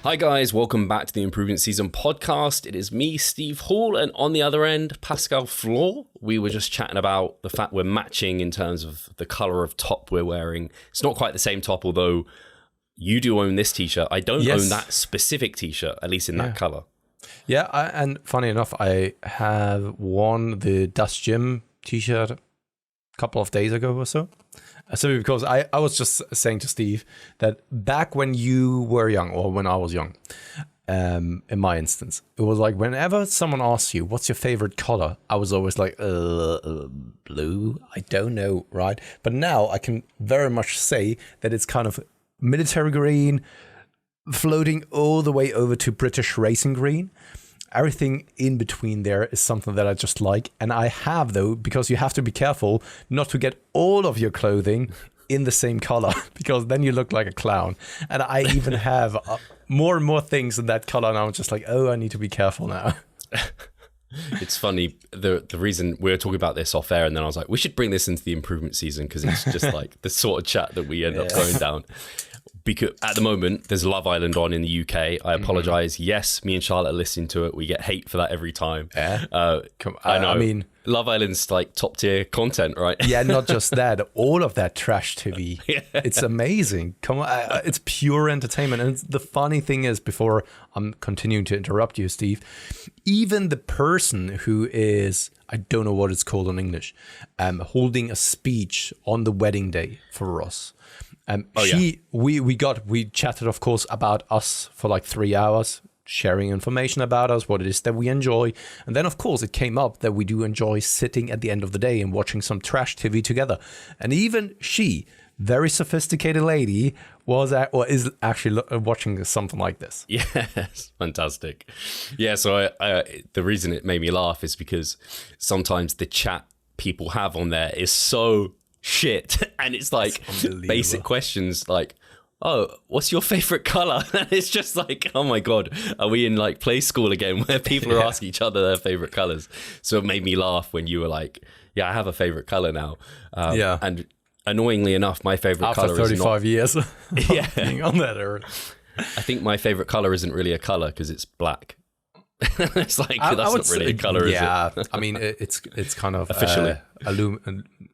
Hi guys, welcome back to the Improvement Season podcast. It is me, Steve Hall, and on the other end, Pascal Steve. We were just chatting about the fact we're matching in terms of the colour of top we're wearing. It's not quite the same top, although you do own this t-shirt. I don't own that specific t-shirt, at least in that colour. Yeah, and funny enough, I have worn the Dust Gym t-shirt a couple of days ago or so. So because I was just saying to Steve that back when you were young, or when I was young, in my instance, it was like whenever someone asks you, what's your favorite color? I was always like, blue? I don't know, right? But now I can very much say that it's kind of military green, floating all the way over to British racing green. Everything in between there is something that I just like. And I have, though, because you have to be careful not to get all of your clothing in the same color, because then you look like a clown. And I even have more and more things in that color. And I'm just like, oh, I need to be careful now. It's funny, the reason we were talking about this off air, and then I was like, we should bring this into the improvement season, because it's just like the sort of chat that we end up going down. Because at the moment, there's Love Island on in the UK. I apologize. Yes, me and Charlotte are listening to it. We get hate for that every time. Yeah. I know. I mean, Love Island's like top tier content, right? Yeah, not just that. All of that trash TV. Yeah. It's amazing. Come on, it's pure entertainment. And the funny thing is, before I'm continuing to interrupt you, Steve, even the person who is, I don't know what it's called in English, holding a speech on the wedding day for Ross. We chatted, of course, about us for like 3 hours, sharing information about us, what it is that we enjoy. And then, of course, it came up that we do enjoy sitting at the end of the day and watching some trash TV together. And even she, very sophisticated lady, is actually watching something like this. Yes, fantastic. Yeah, so the reason it made me laugh is because sometimes the chat people have on there is so shit, and it's like basic questions like, oh, what's your favorite color? And it's just like, oh my god, are we in like play school again where people are asking each other their favorite colors? So it made me laugh when you were like, yeah, I have a favorite color now. And annoyingly enough, my favorite color after 35 years being on that earth, I think my favorite color isn't really a color because it's black. It's like, that's not really a color, is it? Yeah, I mean, it's kind of officially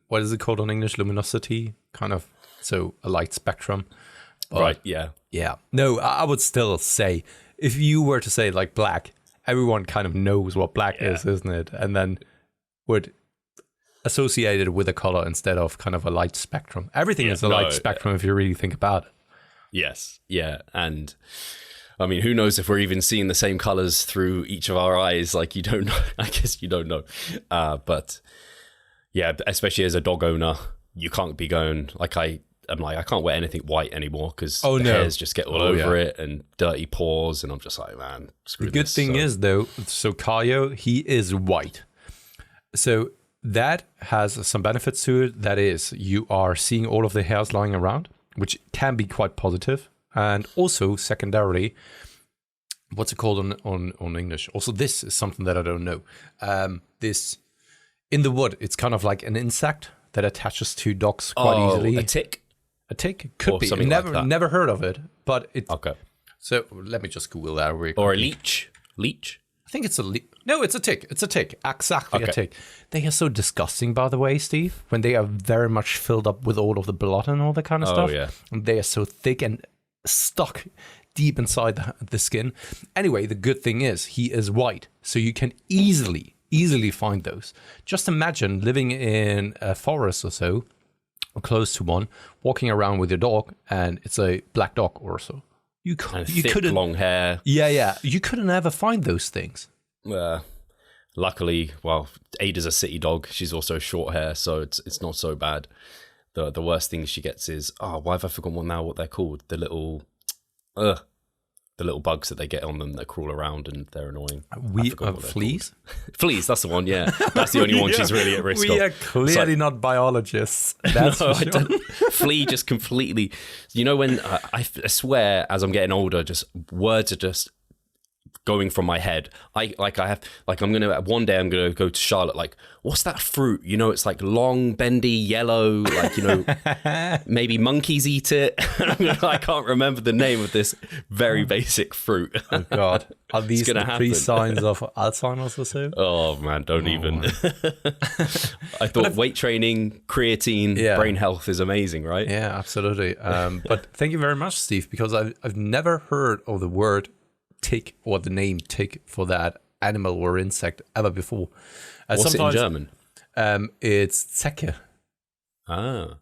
what is it called in English? Luminosity, kind of. So a light spectrum. Right, yeah. Yeah. No, I would still say, if you were to say like black, everyone kind of knows what black is, isn't it? And then would associate it with a color instead of kind of a light spectrum. Everything is a light spectrum if you really think about it. Yes, yeah. And I mean, who knows if we're even seeing the same colors through each of our eyes? Like, you don't know. I guess you don't know. But yeah, especially as a dog owner, you can't be going like I can't wear anything white anymore because hairs just get all over it and dirty paws, and I'm just like, man, screw this. The good thing is, though, so Kayo, he is white. So that has some benefits to it. That is, you are seeing all of the hairs lying around, which can be quite positive. And also, secondarily, what's it called on English? Also, this is something that I don't know. This, in the wood, it's kind of like an insect that attaches to dogs quite easily. A tick? A tick? Could be. Never heard of it, but it's... Okay. So, let me just Google that. Or a leech? Leech? I think it's a leech. No, it's a tick. It's a tick. Exactly, a tick. They are so disgusting, by the way, Steve, when they are very much filled up with all of the blood and all that kind of stuff. Oh, yeah. And they are so thick and stuck deep inside the skin. Anyway, the good thing is he is white, so you can easily find those. Just imagine living in a forest or so, or close to one, walking around with your dog, and it's a black dog or so. You couldn't, long hair. Yeah. You couldn't ever find those things. Luckily, well, Ada's a city dog. She's also short hair, so it's not so bad. The worst thing she gets is, why have I forgotten now what they're called? The little bugs that they get on them that crawl around and they're annoying. Fleas? Fleas, that's the one, yeah. That's the only one she's really at risk of. We are clearly not biologists. That's no, I don't. Flea just completely... You know when, I swear, as I'm getting older, just words are just going from my head. I'm gonna one day I'm gonna go to Charlotte. Like, what's that fruit? You know, it's like long, bendy, yellow. Like, you know, maybe monkeys eat it. I can't remember the name of this very basic fruit. Oh God, are these the three signs of Alzheimer's or so? Oh man, don't even. I thought weight training, creatine, brain health is amazing, right? Yeah, absolutely. But thank you very much, Steve, because I've never heard of the word tick or the name tick for that animal or insect ever before. What's it in German? It's Zecke. Ah.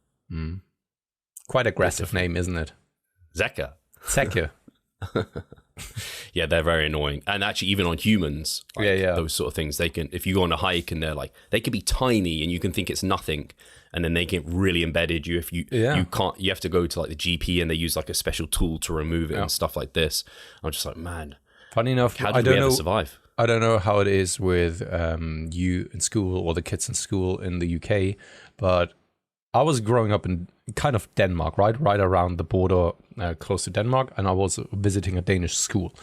Quite aggressive name, isn't it? Zecke. Zecke. Yeah, they're very annoying. And actually, even on humans, those sort of things, they can, if you go on a hike and they can be tiny and you can think it's nothing, and then they get really embedded you. If you can't, you have to go to like the GP and they use like a special tool to remove it and stuff like this. I'm just like, man. Funny enough, how did we ever survive? I don't know how it is with you in school or the kids in school in the UK, but I was growing up in kind of Denmark, right around the border, close to Denmark, and I was visiting a Danish school.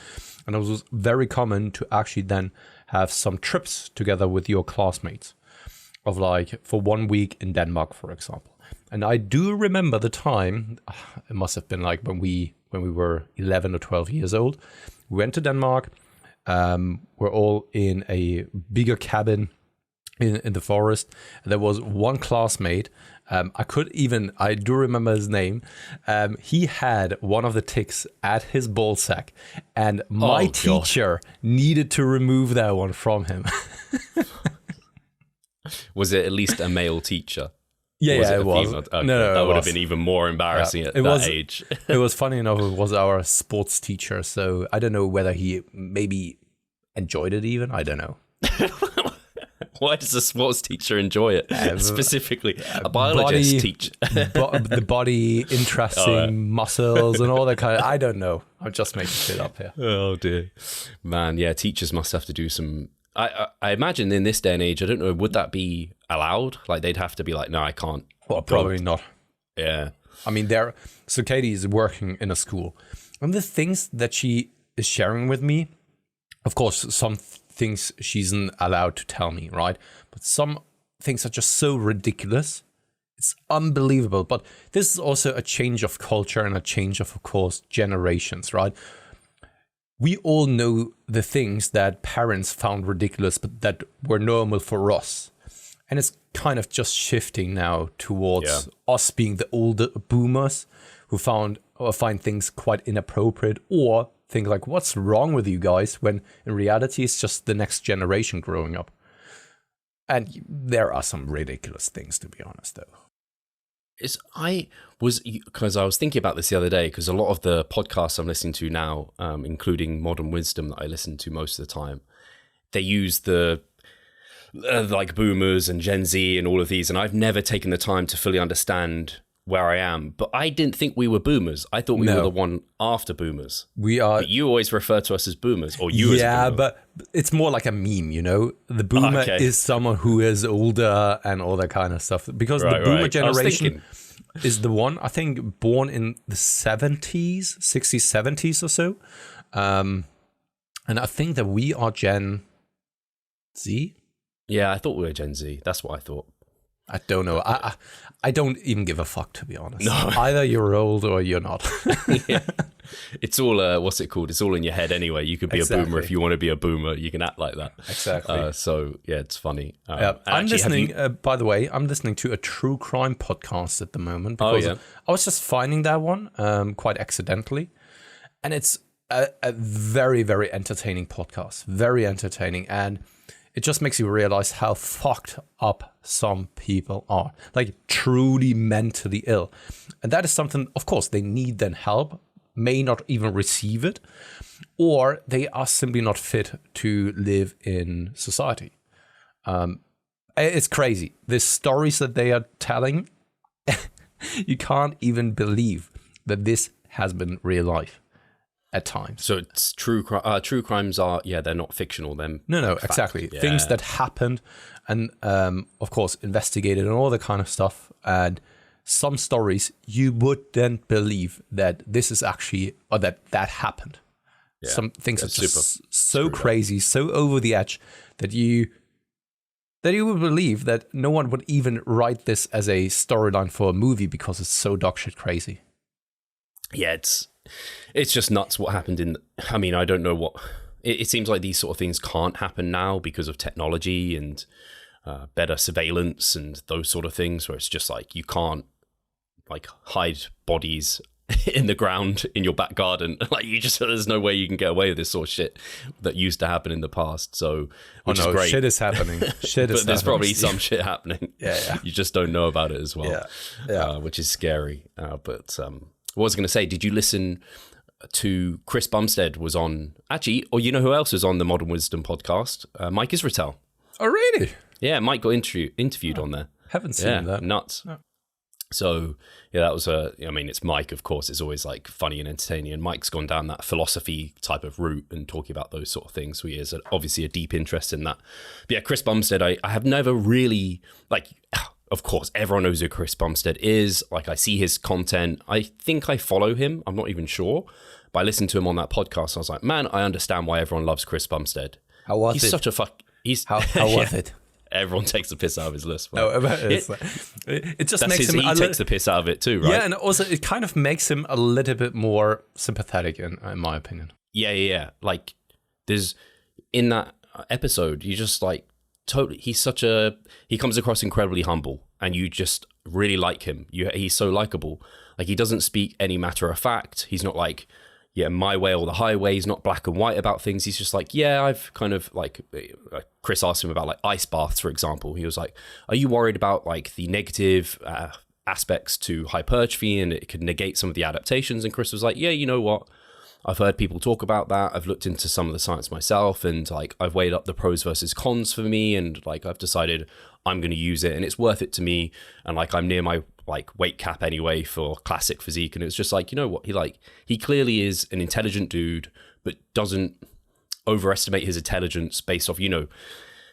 And it was very common to actually then have some trips together with your classmates of like for 1 week in Denmark, for example. And I do remember the time, it must have been like when we were 11 or 12 years old. We went to Denmark. We're all in a bigger cabin in the forest. There was one classmate. I do remember his name. He had one of the ticks at his ball sack, and my teacher needed to remove that one from him. Was it at least a male teacher? Yeah, it was. Okay. No, that would have been even more embarrassing at that age. It was funny enough. It was our sports teacher, so I don't know whether he maybe enjoyed it. Even I don't know. Why does a sports teacher enjoy it specifically? A biologist teacher. The body, interesting muscles, and all that kind of. I don't know. I'm just making shit up here. Oh dear, man. Yeah, teachers must have to do some. I imagine in this day and age, I don't know, would that be allowed? Like they'd have to be like, no, I can't. Well, probably not. Yeah. I mean, so Katie is working in a school, and the things that she is sharing with me, of course, some things she's not allowed to tell me, right? But some things are just so ridiculous. It's unbelievable. But this is also a change of culture and a change of course, generations, right? We all know the things that parents found ridiculous, but that were normal for us. And it's kind of just shifting now towards us being the older boomers who find things quite inappropriate, or think like, what's wrong with you guys? When in reality, it's just the next generation growing up. And there are some ridiculous things, to be honest, though. Because I was thinking about this the other day, because a lot of the podcasts I'm listening to now, including Modern Wisdom that I listen to most of the time, they use the like boomers and Gen Z and all of these, and I've never taken the time to fully understand where I am. But I didn't think we were boomers. I thought we were the one after boomers. We are. But you always refer to us as boomers, or you as a boomer. Yeah, but it's more like a meme, you know? The boomer is someone who is older and all that kind of stuff. Because the boomer generation is the one, I think, born in the 70s, 60s, 70s or so. And I think that we are Gen Z. Yeah, I thought we were Gen Z. That's what I thought. I don't know. I don't even give a fuck, to be honest. No. Either you're old or you're not. Yeah. It's all, what's it called? It's all in your head anyway. You could be a boomer if you want to be a boomer. You can act like that. Exactly. So, yeah, it's funny. I'm listening, by the way, I'm listening to a true crime podcast at the moment. Because I was just finding that one quite accidentally. And it's a very, very entertaining podcast. Very entertaining. And it just makes you realize how fucked up some people are, like truly mentally ill. And that is something, of course, they need then help, may not even receive it, or they are simply not fit to live in society. It's crazy. The stories that they are telling, you can't even believe that this has been real life. At times. So it's true crimes are, they're not fictional then. No, exactly. Yeah. Things that happened and, of course, investigated and all that kind of stuff. And some stories you wouldn't believe that this is actually, or that happened. Some things are just so crazy, so over the edge that you would believe that no one would even write this as a storyline for a movie because it's so dog shit crazy. Yeah, it's just nuts what happened I mean, I don't know what... It seems like these sort of things can't happen now because of technology and better surveillance and those sort of things, where it's just like you can't like hide bodies in the ground in your back garden. Like there's no way you can get away with this sort of shit that used to happen in the past. So, which is great. Shit is happening. But there's probably some shit happening. Yeah. You just don't know about it as well. Yeah. Which is scary. But what was I going to say? Did you listen to Chris Bumstead was on actually, or you know who else was on the Modern Wisdom podcast? Mike Israetel. Oh, really? Yeah, Mike got interviewed on there. Haven't seen that. Nuts. No. So yeah, that was I mean, it's Mike, of course. It's always like funny and entertaining. And Mike's gone down that philosophy type of route and talking about those sort of things. So he has obviously a deep interest in that. But yeah, Chris Bumstead, I have never really like. Of course, everyone knows who Chris Bumstead is. Like, I see his content. I think I follow him. I'm not even sure. But I listened to him on that podcast. I was like, man, I understand why everyone loves Chris Bumstead. How was it? He's such a How was it? Everyone takes the piss out of his list. It just makes him... He takes the piss out of it too, right? Yeah, and also it kind of makes him a little bit more sympathetic, in my opinion. Yeah. Like, there's... In that episode, you just like... Totally, he comes across incredibly humble, and you just really like him. He's so likable. Like, he doesn't speak any matter of fact. He's not like, yeah, my way or the highway. He's not black and white about things. He's just like, yeah, I've kind of like Chris asked him about like ice baths, for example. He was like, are you worried about like the negative aspects to hypertrophy and it could negate some of the adaptations? And Chris was like, yeah, you know what? I've heard people talk about that. I've looked into some of the science myself, and like I've weighed up the pros versus cons for me, and like I've decided I'm going to use it and it's worth it to me. And like I'm near my like weight cap anyway for classic physique. And it's just like, you know what? He clearly is an intelligent dude, but doesn't overestimate his intelligence based off,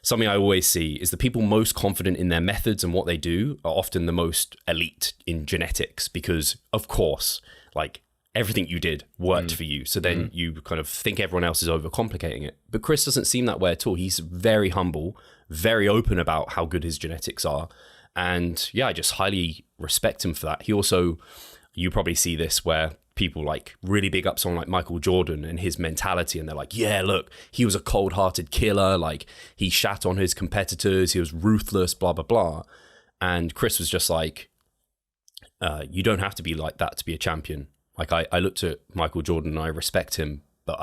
something I always see is the people most confident in their methods and what they do are often the most elite in genetics, because of course, like, everything you did worked for you. So then you kind of think everyone else is overcomplicating it. But Chris doesn't seem that way at all. He's very humble, very open about how good his genetics are. And yeah, I just highly respect him for that. He also, you probably see this where people like really big up someone like Michael Jordan and his mentality. And they're like, yeah, look, he was a cold-hearted killer. Like, he shat on his competitors. He was ruthless, blah, blah, blah. And Chris was just like, you don't have to be like that to be a champion. Like, I looked at Michael Jordan and I respect him, but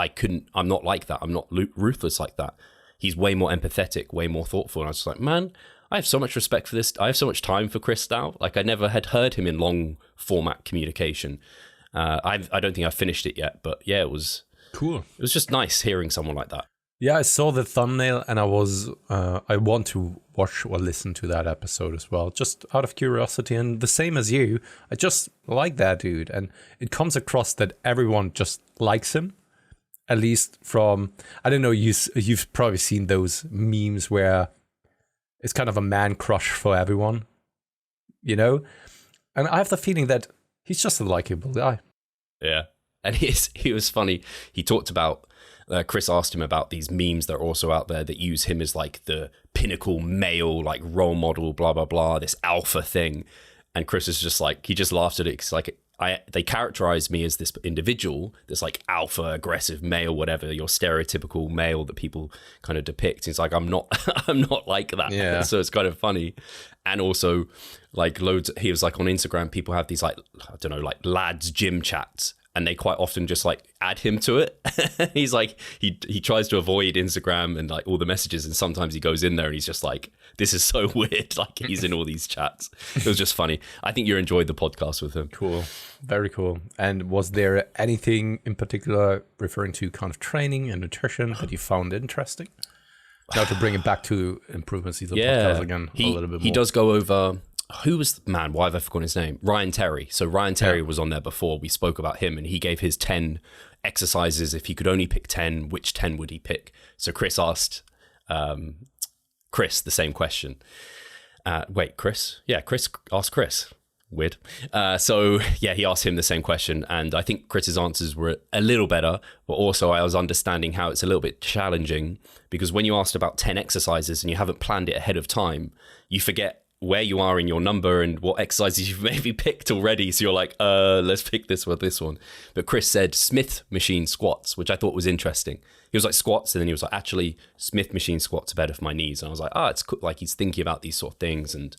I'm not like that. I'm not ruthless like that. He's way more empathetic, way more thoughtful. And I was just like, man, I have so much respect for this. I have so much time for Chris now. Like, I never had heard him in long format communication. I don't think I finished it yet, but yeah, it was cool. It was just nice hearing someone like that. Yeah, I saw the thumbnail and I want to watch or listen to that episode as well, just out of curiosity. And the same as you, I just like that dude. And it comes across that everyone just likes him, at least from, I don't know, you've probably seen those memes where it's kind of a man crush for everyone, And I have the feeling that he's just a likable guy. Yeah. And he was funny. He talked about, Chris asked him about these memes that are also out there that use him as like the pinnacle male, like role model, blah, blah, blah, this alpha thing. And Chris is just like, he just laughed at it because like, they characterize me as this individual, this like alpha, aggressive male, whatever, your stereotypical male that people kind of depict. It's like, I'm not like that. Yeah. So it's kind of funny. And also like he was like on Instagram, people have these like, I don't know, like lads gym chats. And they quite often just like add him to it. He's like, he tries to avoid Instagram and like all the messages. And sometimes he goes in there and he's just like, this is so weird. Like, he's in all these chats. It was just funny. I think you enjoyed the podcast with him. Cool. Very cool. And was there anything in particular referring to kind of training and nutrition that you found interesting? Now to bring it back to Improvement Season podcast again a little bit more. He does go over... Who was, man, why have I forgotten his name? Ryan Terry. So Ryan Terry was on there before. We spoke about him and he gave his 10 exercises. If he could only pick 10, which 10 would he pick? So Chris asked Chris the same question. Chris? Yeah, Chris asked Chris. weird. So yeah, he asked him the same question, and I think Chris's answers were a little better, but also I was understanding how it's a little bit challenging, because when you asked about 10 exercises and you haven't planned it ahead of time, you forget where you are in your number and what exercises you've maybe picked already. So you're like, let's pick this or this one. But Chris said Smith machine squats, which I thought was interesting. He was like squats, and then he was like, actually, Smith machine squats are better for my knees. And I was like, it's cool. Like, he's thinking about these sort of things. And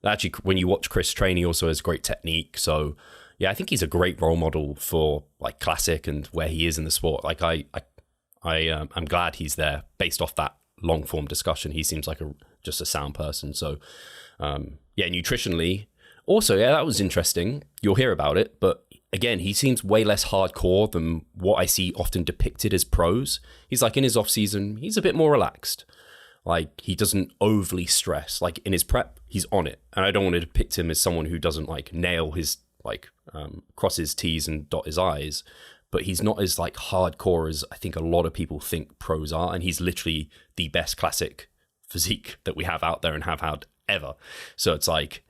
actually, when you watch Chris train, he also has great technique. So yeah, I think he's a great role model for like classic and where he is in the sport. Like I'm glad he's there based off that long form discussion. He seems like just a sound person. So yeah, nutritionally also, yeah, that was interesting. You'll hear about it, but again, he seems way less hardcore than what I see often depicted as pros. He's like, in his off season, he's a bit more relaxed. Like, he doesn't overly stress. Like, in his prep, he's on it. And I don't want to depict him as someone who doesn't like nail his, like, cross his T's and dot his I's. But he's not as like hardcore as I think a lot of people think pros are. And he's literally the best classic physique that we have out there and have had ever. So it's like,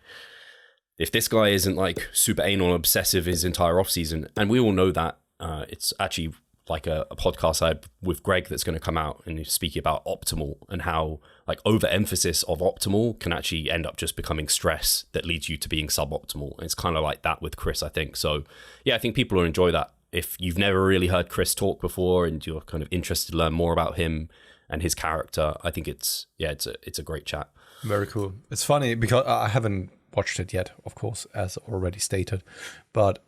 if this guy isn't like super anal and obsessive his entire off season, and we all know that, it's actually like a podcast I had with Greg that's going to come out, and he's speaking about optimal and how like overemphasis of optimal can actually end up just becoming stress that leads you to being suboptimal. And it's kind of like that with Chris, I think. So yeah, I think people will enjoy that. If you've never really heard Chris talk before and you're kind of interested to learn more about him and his character, I think it's a great chat. Very cool. It's funny because I haven't watched it yet, of course, as already stated. But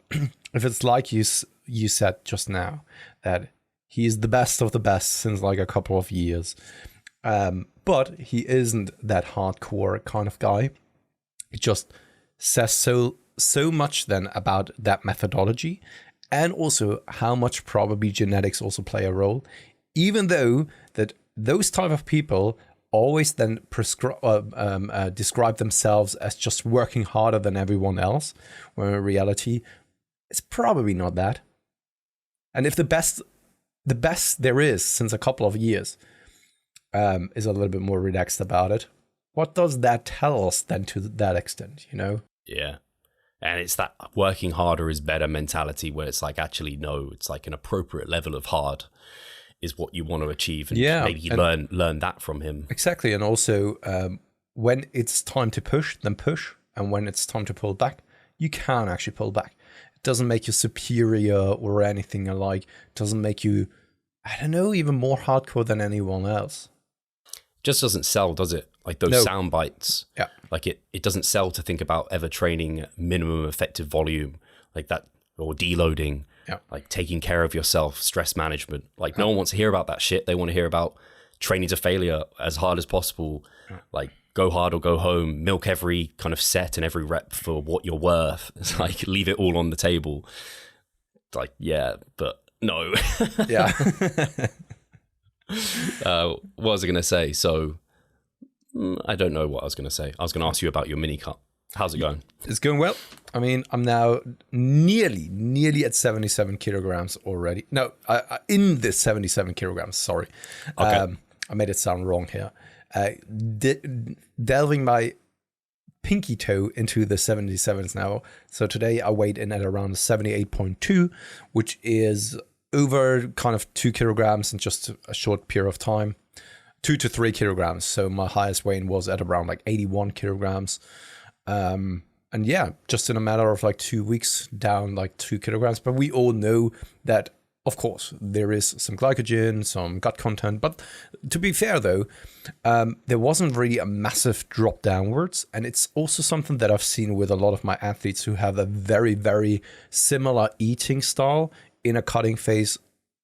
if it's like you said just now, that he's the best of the best since like a couple of years, but he isn't that hardcore kind of guy. It just says so much then about that methodology, and also how much probably genetics also play a role, even though that those type of people always then describe themselves as just working harder than everyone else, when in reality, it's probably not that. And if the best there is since a couple of years is a little bit more relaxed about it, what does that tell us then to that extent, you know? Yeah. And it's that working harder is better mentality, where it's like, actually, no, it's like an appropriate level of hard is what you want to achieve, and maybe you learn that from him. Exactly. And also when it's time to push, then push, and when it's time to pull back, you can actually pull back. It doesn't make you superior or anything alike. It doesn't make you, I don't know, even more hardcore than anyone else. Just doesn't sell, does it? Like those sound bites. Yeah. Like it doesn't sell to think about ever training minimum effective volume like that, or deloading. Yeah. Like taking care of yourself, stress management. Like no one wants to hear about that shit. They want to hear about training to failure as hard as possible. Like go hard or go home, milk every kind of set and every rep for what you're worth. It's like leave it all on the table. It's like, yeah, but no. Yeah. What was I going to say? So I don't know what I was going to say. I was going to ask you about your mini cut. How's it going? It's going well. I mean, I'm now nearly at 77 kilograms already. No, in the 77 kilograms, sorry. Okay. I made it sound wrong here. Delving my pinky toe into the 77s now. So today I weighed in at around 78.2, which is over kind of 2 kilograms in just a short period of time. 2 to 3 kilograms. So my highest weight was at around like 81 kilograms. And yeah, just in a matter of like 2 weeks down like 2 kilograms. But we all know that, of course, there is some glycogen, some gut content. But to be fair, though, there wasn't really a massive drop downwards. And it's also something that I've seen with a lot of my athletes who have a very, very similar eating style in a cutting phase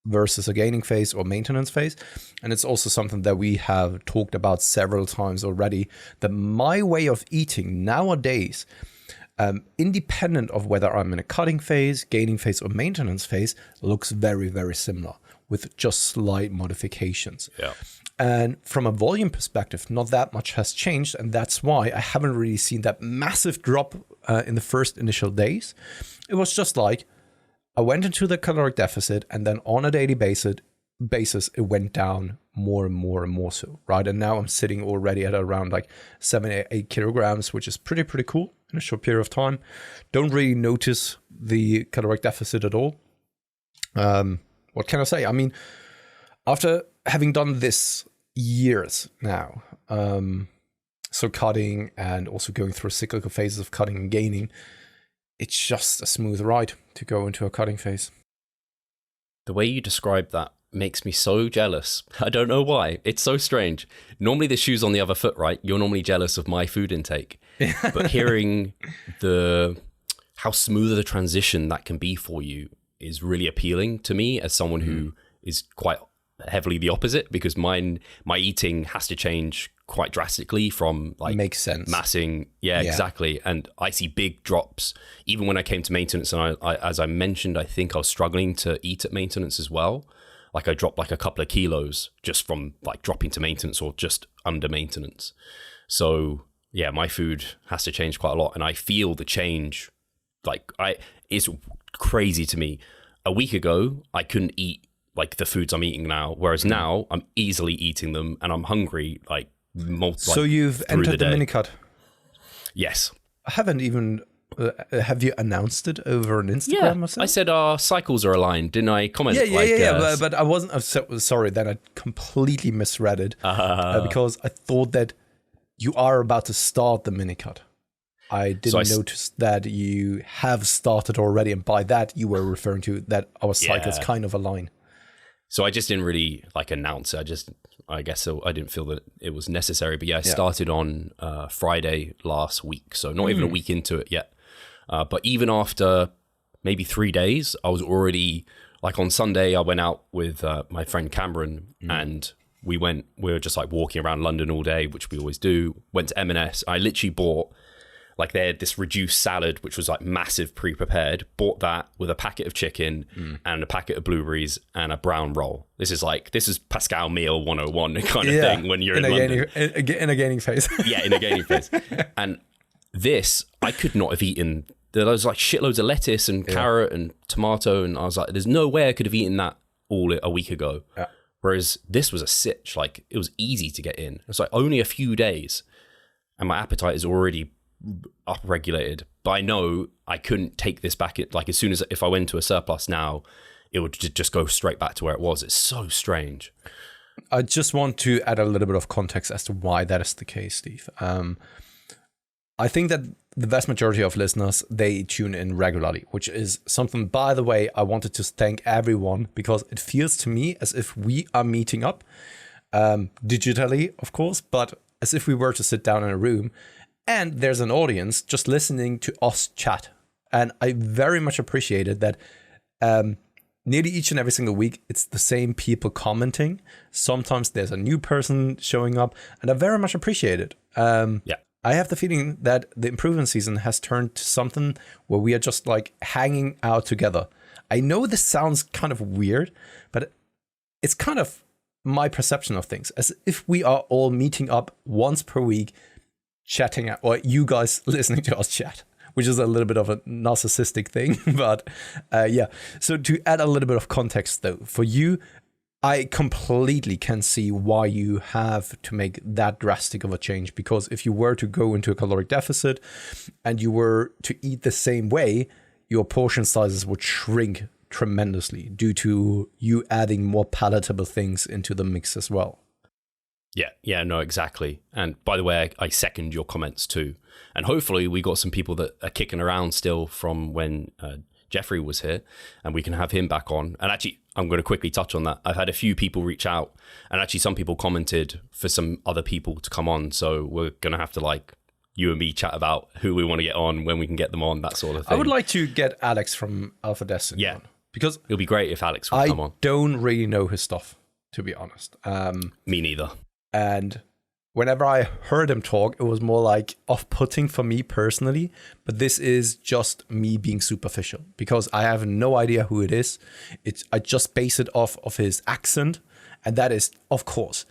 versus a gaining phase or maintenance phase. And it's also something that we have talked about several times already, that my way of eating nowadays, independent of whether I'm in a cutting phase, gaining phase, or maintenance phase, looks very, very similar with just slight modifications. Yeah. And from a volume perspective, not that much has changed. And that's why I haven't really seen that massive drop in the first initial days. It was just like, I went into the caloric deficit, and then on a daily basis, basis, it went down more and more and more so, right? And now I'm sitting already at around like 7-8 kilograms, which is pretty cool in a short period of time. Don't really notice the caloric deficit at all. What can I say? I mean, after having done this years now, so cutting and also going through cyclical phases of cutting and gaining, it's just a smooth ride to go into a cutting phase. The way you describe that makes me so jealous. I don't know why. It's so strange. Normally the shoe's on the other foot, right? You're normally jealous of my food intake. But hearing how smooth the transition that can be for you is really appealing to me as someone who is quite heavily the opposite, because my eating has to change quite drastically from like makes sense massing. Yeah, exactly. And I see big drops even when I came to maintenance. And I as I mentioned, I think I was struggling to eat at maintenance as well. Like I dropped like a couple of kilos just from like dropping to maintenance or just under maintenance. So yeah, my food has to change quite a lot, and I feel the change. Like it's crazy to me. A week ago, I couldn't eat like the foods I'm eating now, whereas now I'm easily eating them and I'm hungry like so you've entered the mini cut? Yes. I haven't even have you announced it over on Instagram or something? I said our cycles are aligned, didn't I? Comment but I wasn't sorry, then I completely misread it because I thought that you are about to start the mini cut. I didn't notice that you have started already, and by that you were referring to that our cycles kind of align. So I just didn't really like announce it. I guess so. I didn't feel that it was necessary. But yeah, I started on Friday last week, so not even a week into it yet. But even after maybe 3 days, I was already like on Sunday. I went out with my friend Cameron, and we were just like walking around London all day, which we always do. Went to M&S. I literally bought. Like they had this reduced salad, which was like massive pre-prepared, bought that with a packet of chicken and a packet of blueberries and a brown roll. This is Pascal meal 101 kind of thing when you're in London. In a gaining phase. Yeah, in a gaining phase. And this, I could not have eaten. There was like shitloads of lettuce and carrot and tomato. And I was like, there's no way I could have eaten that all a week ago. Yeah. Whereas this was a sitch. Like it was easy to get in. It's like only a few days. And my appetite is already upregulated, but I know I couldn't take this back. Like as soon as if I went to a surplus now, it would just go straight back to where it was. It's so strange. I just want to add a little bit of context as to why that is the case, Steve. I think that the vast majority of listeners, they tune in regularly, which is something, by the way, I wanted to thank everyone, because it feels to me as if we are meeting up digitally, of course, but as if we were to sit down in a room. And there's an audience just listening to us chat. And I very much appreciated that nearly each and every single week, it's the same people commenting. Sometimes there's a new person showing up, and I very much appreciate it. I have the feeling that the improvement season has turned to something where we are just like hanging out together. I know this sounds kind of weird, but it's kind of my perception of things, as if we are all meeting up once per week, chatting, or you guys listening to us chat, which is a little bit of a narcissistic thing. But so to add a little bit of context though, for you, I completely can see why you have to make that drastic of a change, because if you were to go into a caloric deficit and you were to eat the same way, your portion sizes would shrink tremendously due to you adding more palatable things into the mix as well. Yeah, no, exactly. And by the way, I second your comments too. And hopefully we got some people that are kicking around still from when Jeffrey was here, and we can have him back on. And actually, I'm going to quickly touch on that. I've had a few people reach out, and actually some people commented for some other people to come on. So we're going to have to like you and me chat about who we want to get on, when we can get them on, that sort of thing. I would like to get Alex from Alpha Destiny on, because it'll be great if Alex would come on. I don't really know his stuff, to be honest. Me neither. And whenever I heard him talk, it was more like off-putting for me personally. But this is just me being superficial, because I have no idea who it is. I just base it off of his accent. And that is, of course,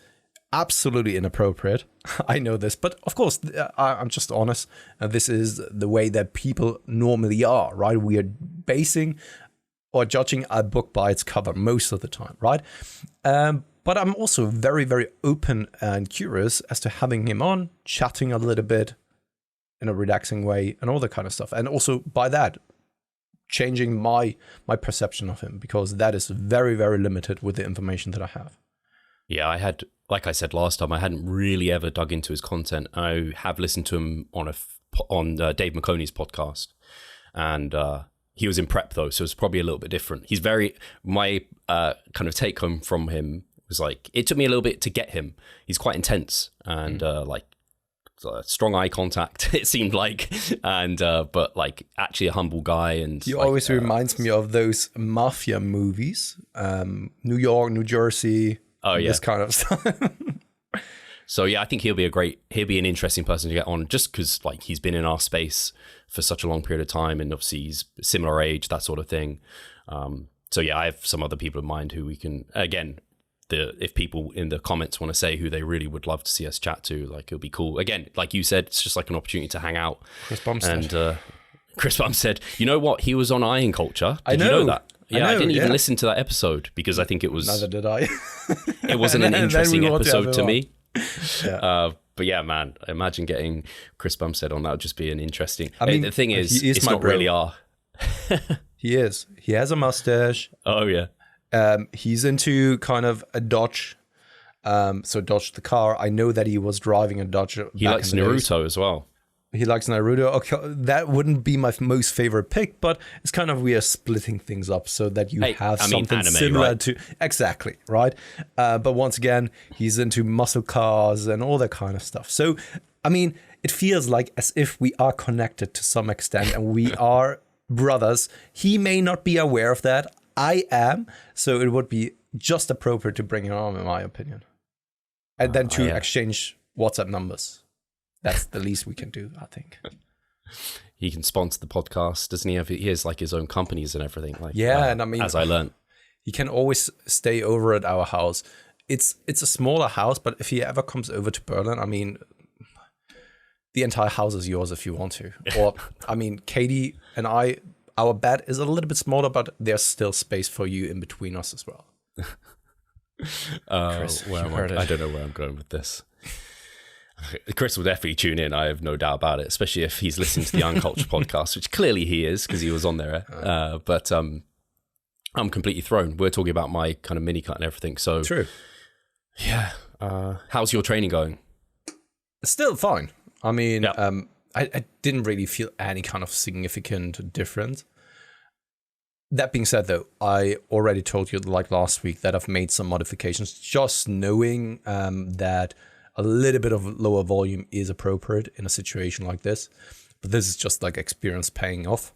absolutely inappropriate. I know this. But of course, I'm just honest. This is the way that people normally are, right? We are basing or judging a book by its cover most of the time, right? But I'm also very, very open and curious as to having him on, chatting a little bit in a relaxing way and all that kind of stuff. And also by that, changing my perception of him, because that is very, very limited with the information that I have. Yeah, I had, like I said last time, I hadn't really ever dug into his content. I have listened to him on Dave McConey's podcast, and he was in prep though, so it's probably a little bit different. He's my kind of take home from him was like, it took me a little bit to get him. He's quite intense and strong eye contact, it seemed like, and but like actually a humble guy. And he like, always reminds me of those mafia movies, New York, New Jersey. Oh yeah, this kind of stuff. So yeah, I think he'll be an interesting person to get on, just because like he's been in our space for such a long period of time, and obviously he's similar age, that sort of thing. So yeah, I have some other people in mind who we can, again, if people in the comments want to say who they really would love to see us chat to, like it'll be cool. Again, like you said, it's just like an opportunity to hang out. Chris Bumstead. And Chris Bumstead, you know what? He was on Iron Culture. Did you know that? Yeah, I didn't even listen to that episode because I think it was... Neither did I. It wasn't an interesting episode to me. Yeah. But yeah, man, imagine getting Chris Bumstead on. That would just be an interesting... I mean, the thing is it's not bro. really our... He is. He has a mustache. Oh, yeah. He's into kind of a Dodge. So Dodge the car. I know that he was driving a Dodge. He likes Naruto as well. He likes Naruto. Okay, that wouldn't be my most favorite pick, but it's kind of we are splitting things up so that you have something anime, similar right? to exactly right. But once again, he's into muscle cars and all that kind of stuff. So I mean, it feels like as if we are connected to some extent, and we are brothers. He may not be aware of that. I am, so it would be just appropriate to bring him on, in my opinion, and then to exchange WhatsApp numbers. That's the least we can do, I think. He can sponsor the podcast, doesn't he? He has like his own companies and everything. Like, and I mean, as I learned, he can always stay over at our house. It's a smaller house, but if he ever comes over to Berlin, I mean, the entire house is yours if you want to. Or, I mean, Katie and I, our bed is a little bit smaller, but there's still space for you in between us as well. Chris, I don't know where I'm going with this. Chris will definitely tune in, I have no doubt about it, especially if he's listening to the Uncultured podcast, which clearly he is because he was on there. But I'm completely thrown. We're talking about my kind of mini cut and everything. So true. Yeah. How's your training going? Still fine. I mean, I didn't really feel any kind of significant difference. That being said, though, I already told you like last week that I've made some modifications, just knowing that a little bit of lower volume is appropriate in a situation like this. But this is just like experience paying off.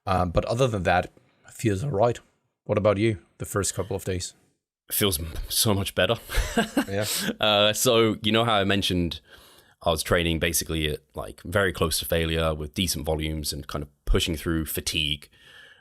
But other than that, it feels all right. What about you, the first couple of days? It feels so much better. Yeah. So, you know how I mentioned I was training basically at like very close to failure with decent volumes and kind of pushing through fatigue.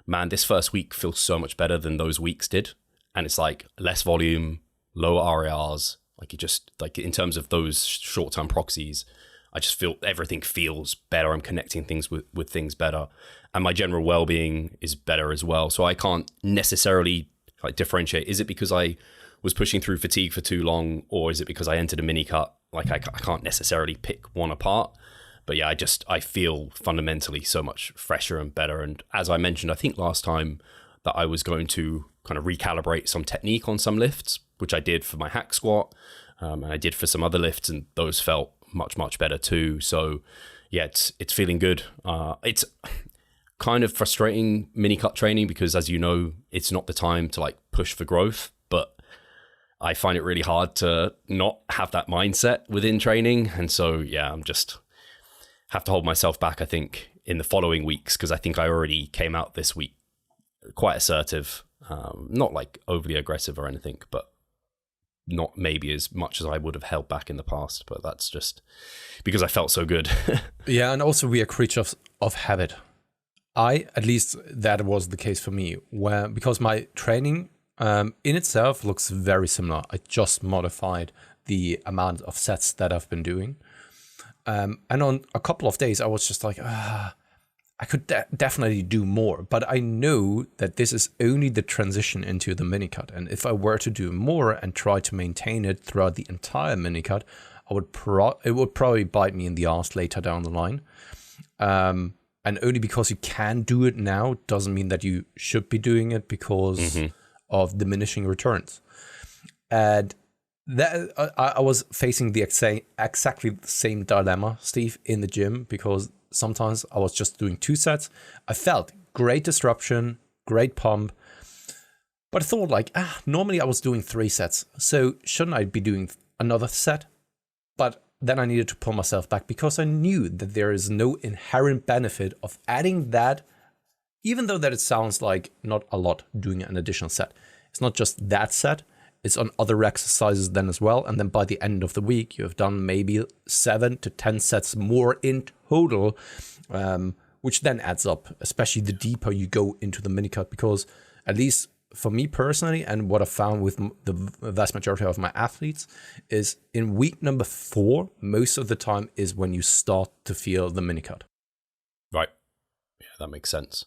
Man, this first week feels so much better than those weeks did. And it's like less volume, lower RARs. Like it just like in terms of those short-term proxies, I just feel everything feels better. I'm connecting things with things better. And my general well-being is better as well. So I can't necessarily like differentiate. Is it because I was pushing through fatigue for too long, or is it because I entered a mini cut? Like I can't necessarily pick one apart. But yeah, I feel fundamentally so much fresher and better. And as I mentioned, I think last time that I was going to kind of recalibrate some technique on some lifts, which I did for my hack squat, and I did for some other lifts, and those felt much, much better too. So yeah, it's feeling good. It's kind of frustrating mini cut training because, as you know, it's not the time to like push for growth, but I find it really hard to not have that mindset within training. And so, yeah, I'm just have to hold myself back, I think, in the following weeks, because I think I already came out this week quite assertive, not like overly aggressive or anything, but not maybe as much as I would have held back in the past. But that's just because I felt so good. Yeah, and also we are creatures of habit. At least that was the case for me, because my training in itself looks very similar. I just modified the amount of sets that I've been doing. And on a couple of days, I was just like, I I could definitely do more, but I know that this is only the transition into the mini cut. And if I were to do more and try to maintain it throughout the entire mini cut, it would probably bite me in the ass later down the line. And only because you can do it now doesn't mean that you should be doing it because of diminishing returns. And that I was facing the exactly the same dilemma, Steve, in the gym, because sometimes I was just doing 2 sets. I felt great disruption, great pump, but I thought like, normally I was doing 3 sets, so shouldn't I be doing another set? But then I needed to pull myself back because I knew that there is no inherent benefit of adding that, even though that it sounds like not a lot doing an additional set. It's not just that set. It's on other exercises then as well. And then by the end of the week, you have done maybe 7 to 10 sets more in total, which then adds up, especially the deeper you go into the mini cut. Because at least for me personally, and what I found with the vast majority of my athletes, is in week number 4, most of the time is when you start to feel the mini cut. Right. Yeah, that makes sense.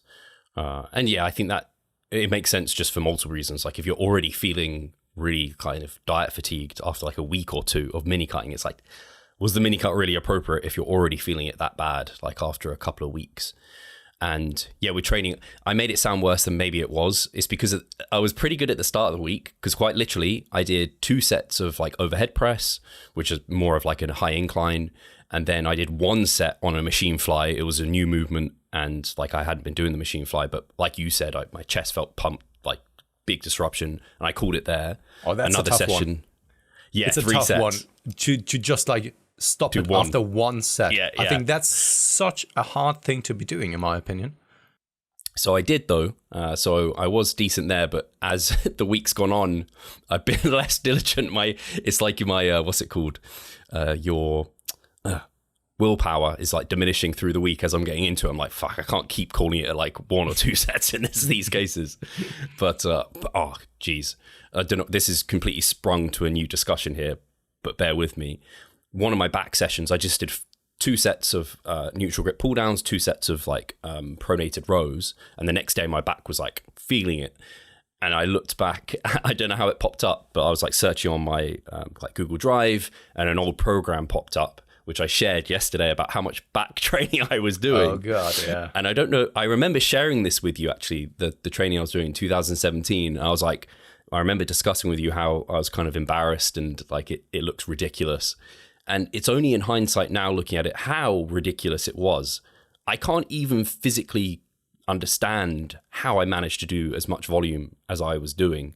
And yeah, I think that it makes sense just for multiple reasons. Like if you're already feeling really kind of diet fatigued after like a week or 2 of mini cutting, it's like, was the mini cut really appropriate if you're already feeling it that bad, like after a couple of weeks? And yeah, with training, I made it sound worse than maybe it was. It's because I was pretty good at the start of the week, because quite literally I did 2 sets of like overhead press, which is more of like a high incline. And then I did 1 set on a machine fly. It was a new movement, and like I hadn't been doing the machine fly, but like you said, my chest felt pumped, like big disruption, and I called it there. Oh, that's another a tough session. One. Yeah, it's a 3 tough sets. one to just like stop it after 1 set. Yeah. I think that's such a hard thing to be doing, in my opinion. So I did though. So I was decent there, but as the week's gone on, I've been less diligent. It's like my what's it called? Your willpower is like diminishing through the week as I'm getting into it. I'm like, fuck, I can't keep calling it like 1 or 2 sets in these cases. But oh, geez, I don't know. This is completely sprung to a new discussion here, but bear with me. One of my back sessions, I just did 2 sets of neutral grip pull downs, 2 sets of like pronated rows, and the next day my back was like feeling it. And I looked back, I don't know how it popped up, but I was like searching on my like Google Drive, and an old program popped up, which I shared yesterday about how much back training I was doing. Oh God, yeah. And I don't know, I remember sharing this with you actually, the training I was doing in 2017. I was like, I remember discussing with you how I was kind of embarrassed and like it looks ridiculous. And it's only in hindsight now looking at it how ridiculous it was. I can't even physically understand how I managed to do as much volume as I was doing.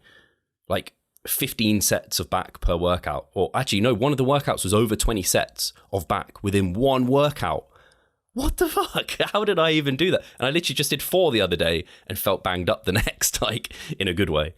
Like 15 sets of back per workout. Or actually, no, one of the workouts was over 20 sets of back within one workout. What the fuck? How did I even do that? And I literally just did 4 the other day and felt banged up the next, like in a good way.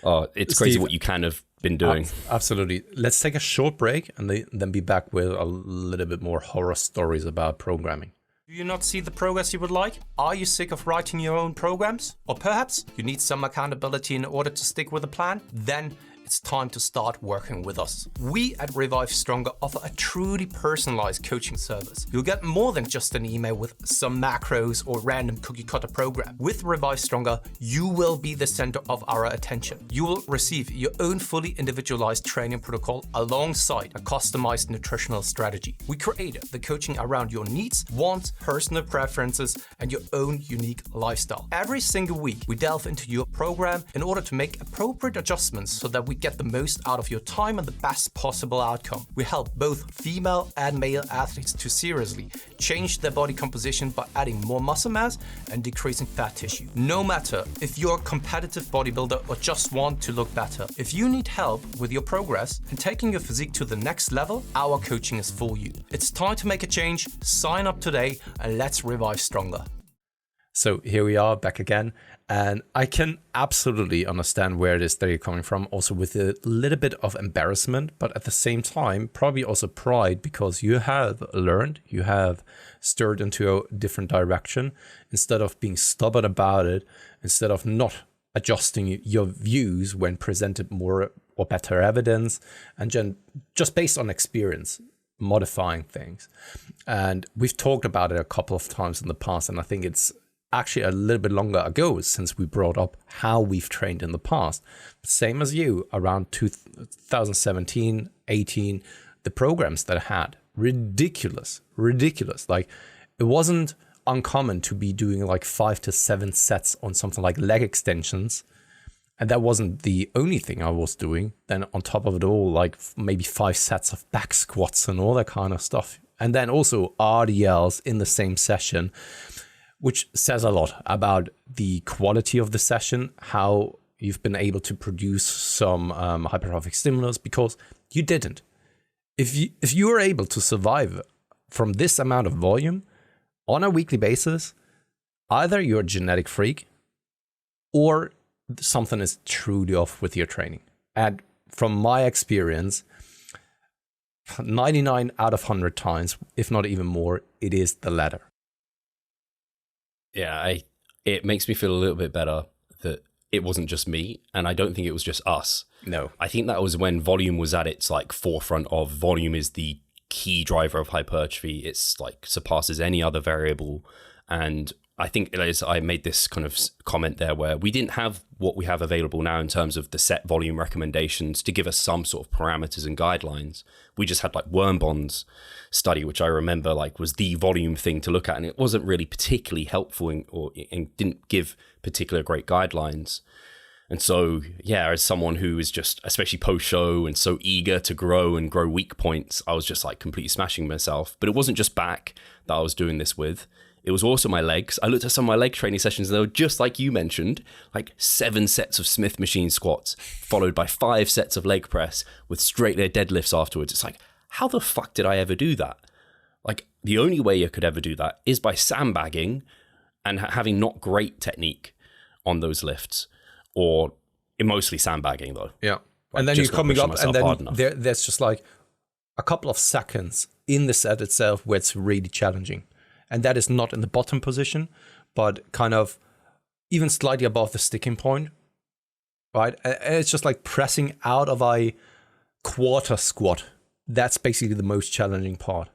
Oh, it's crazy, Steve, what you can have been doing. Absolutely. Let's take a short break and then be back with a little bit more horror stories about programming. Do you not see the progress you would like? Are you sick of writing your own programs? Or perhaps you need some accountability in order to stick with a plan? Then it's time to start working with us. We at Revive Stronger offer a truly personalized coaching service. You'll get more than just an email with some macros or random cookie cutter program. With Revive Stronger, you will be the center of our attention. You will receive your own fully individualized training protocol alongside a customized nutritional strategy. We created the coaching around your needs, wants, personal preferences, and your own unique lifestyle. Every single week, we delve into your program in order to make appropriate adjustments so that we get the most out of your time and the best possible outcome. We help both female and male athletes to seriously change their body composition by adding more muscle mass and decreasing fat tissue. No matter if you're a competitive bodybuilder or just want to look better, if you need help with your progress and taking your physique to the next level, our coaching is for you. It's time to make a change. Sign up today and let's revive stronger. So here we are back again, and I can absolutely understand where it is that you're coming from, also with a little bit of embarrassment, but at the same time, probably also pride, because you have learned, you have stirred into a different direction. Instead of being stubborn about it, instead of not adjusting your views when presented more or better evidence, and just based on experience. modifying things. And we've talked about it a couple of times in the past, and I think it's actually a little bit longer ago since we brought up how we've trained in the past. Same as you, around 2017, 18, the programs that I had, ridiculous. Like, it wasn't uncommon to be doing like 5 to 7 sets on something like leg extensions. And that wasn't the only thing I was doing. Then on top of it all, like maybe 5 sets of back squats and all that kind of stuff. And then also RDLs in the same session, which says a lot about the quality of the session, how you've been able to produce some hypertrophic stimulus, because you didn't. If you were able to survive from this amount of volume on a weekly basis, either you're a genetic freak or something is truly off with your training. And from my experience, 99 out of 100 times, if not even more, it is the latter. Yeah, it makes me feel a little bit better that it wasn't just me, and I don't think it was just us. No. I think that was when volume was at its like forefront of volume is the key driver of hypertrophy. It's like surpasses any other variable. And I think I made this kind of comment there where we didn't have what we have available now in terms of the set volume recommendations to give us some sort of parameters and guidelines. We just had like Wormbond's study, which I remember like was the volume thing to look at, and it wasn't really particularly helpful and didn't give particular great guidelines. And so, yeah, as someone who is just, especially post-show and so eager to grow and grow weak points, I was just like completely smashing myself. But it wasn't just back that I was doing this with. It was also my legs. I looked at some of my leg training sessions and they were just like you mentioned, like 7 sets of Smith machine squats, followed by 5 sets of leg press with straight leg deadlifts afterwards. It's like, how the fuck did I ever do that? Like, the only way you could ever do that is by sandbagging and having not great technique on those lifts, or mostly sandbagging though. Yeah. Like, and then you're coming up and then there's just like a couple of seconds in the set itself where it's really challenging. And that is not in the bottom position, but kind of even slightly above the sticking point, right? And it's just like pressing out of a quarter squat. That's basically the most challenging part.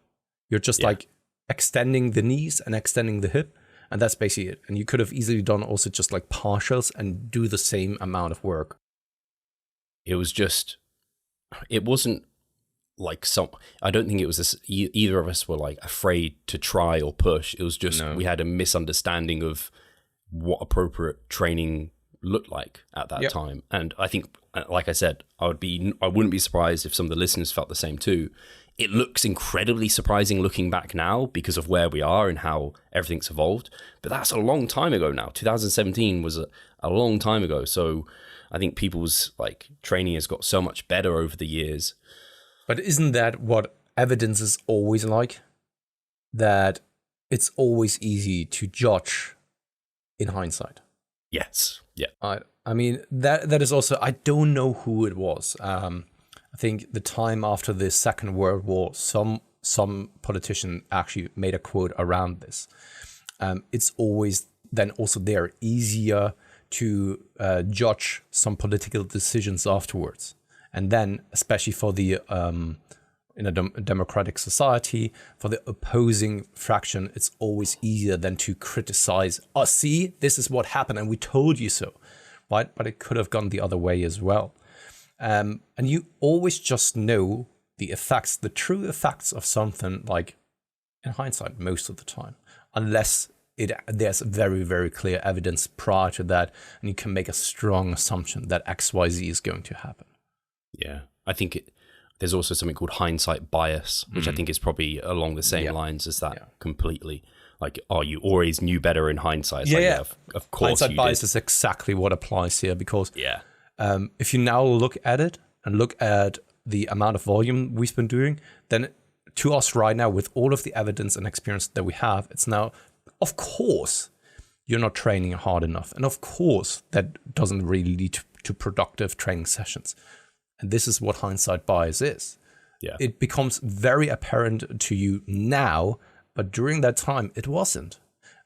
You're just like extending the knees and extending the hip, and that's basically it. And you could have easily done also just like partials and do the same amount of work. It wasn't like I don't think it was this, either of us were like afraid to try or push. It was just we had a misunderstanding of what appropriate training looked like at that time. And I think, like I said, I wouldn't be surprised if some of the listeners felt the same too. It looks incredibly surprising looking back now because of where we are and how everything's evolved. But that's a long time ago now. 2017 was a long time ago. So I think people's like training has got so much better over the years. But isn't that what evidence is always like? That it's always easy to judge in hindsight. Yes. Yeah. I mean, that is also, I don't know who it was. I think the time after the Second World War, some politician actually made a quote around this. It's always then also there easier to judge some political decisions afterwards. And then, especially for the in a democratic society, for the opposing fraction, it's always easier than to criticize. Oh, see, this is what happened, and we told you so, right? But it could have gone the other way as well. And you always just know the effects, the true effects of something, like in hindsight, most of the time, unless there's very, very clear evidence prior to that, and you can make a strong assumption that X, Y, Z is going to happen. Yeah, I think there's also something called hindsight bias, which I think is probably along the same lines as that completely. Like, oh, you always knew better in hindsight. It's of course hindsight bias is exactly what applies here, because if you now look at it and look at the amount of volume we've been doing, then to us right now, with all of the evidence and experience that we have, it's now, of course, you're not training hard enough. And of course, that doesn't really lead to productive training sessions. And this is what hindsight bias is. Yeah. It becomes very apparent to you now, but during that time, it wasn't.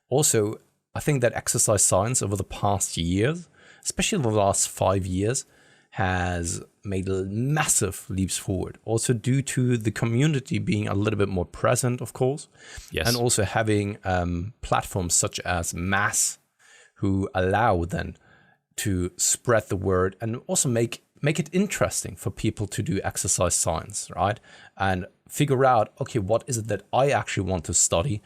Also, I think that exercise science over the past years, especially the last 5 years, has made massive leaps forward. Also due to the community being a little bit more present, of course. Yes. And also having platforms such as Mass, who allow then to spread the word and also make it interesting for people to do exercise science, right? And figure out, okay, what is it that I actually want to study?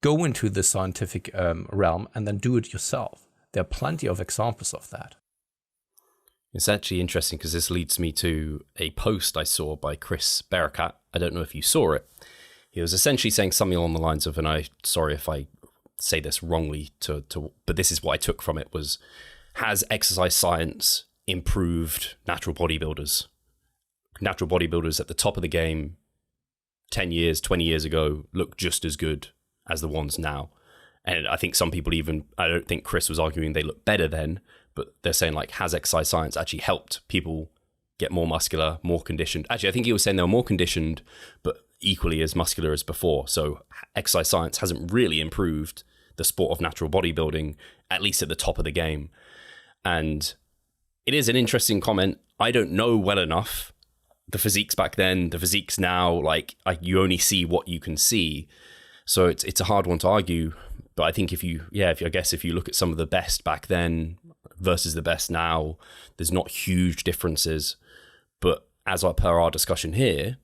Go into the scientific realm and then do it yourself. There are plenty of examples of that. It's actually interesting because this leads me to a post I saw by Chris Barakat. I don't know if you saw it. He was essentially saying something along the lines of, and I'm sorry if I say this wrongly, but this is what I took from it, was, has exercise science improved natural bodybuilders? Natural bodybuilders at the top of the game 10 years, 20 years ago look just as good as the ones now. And I think some people even, I don't think Chris was arguing they look better then, but they're saying like, has exercise science actually helped people get more muscular, more conditioned? Actually, I think he was saying they were more conditioned, but equally as muscular as before. So exercise science hasn't really improved the sport of natural bodybuilding, at least at the top of the game. And it is an interesting comment. I don't know well enough the physiques back then, the physiques now, like you only see what you can see. So it's a hard one to argue. But I think if you look at some of the best back then versus the best now, there's not huge differences. But as per our discussion here,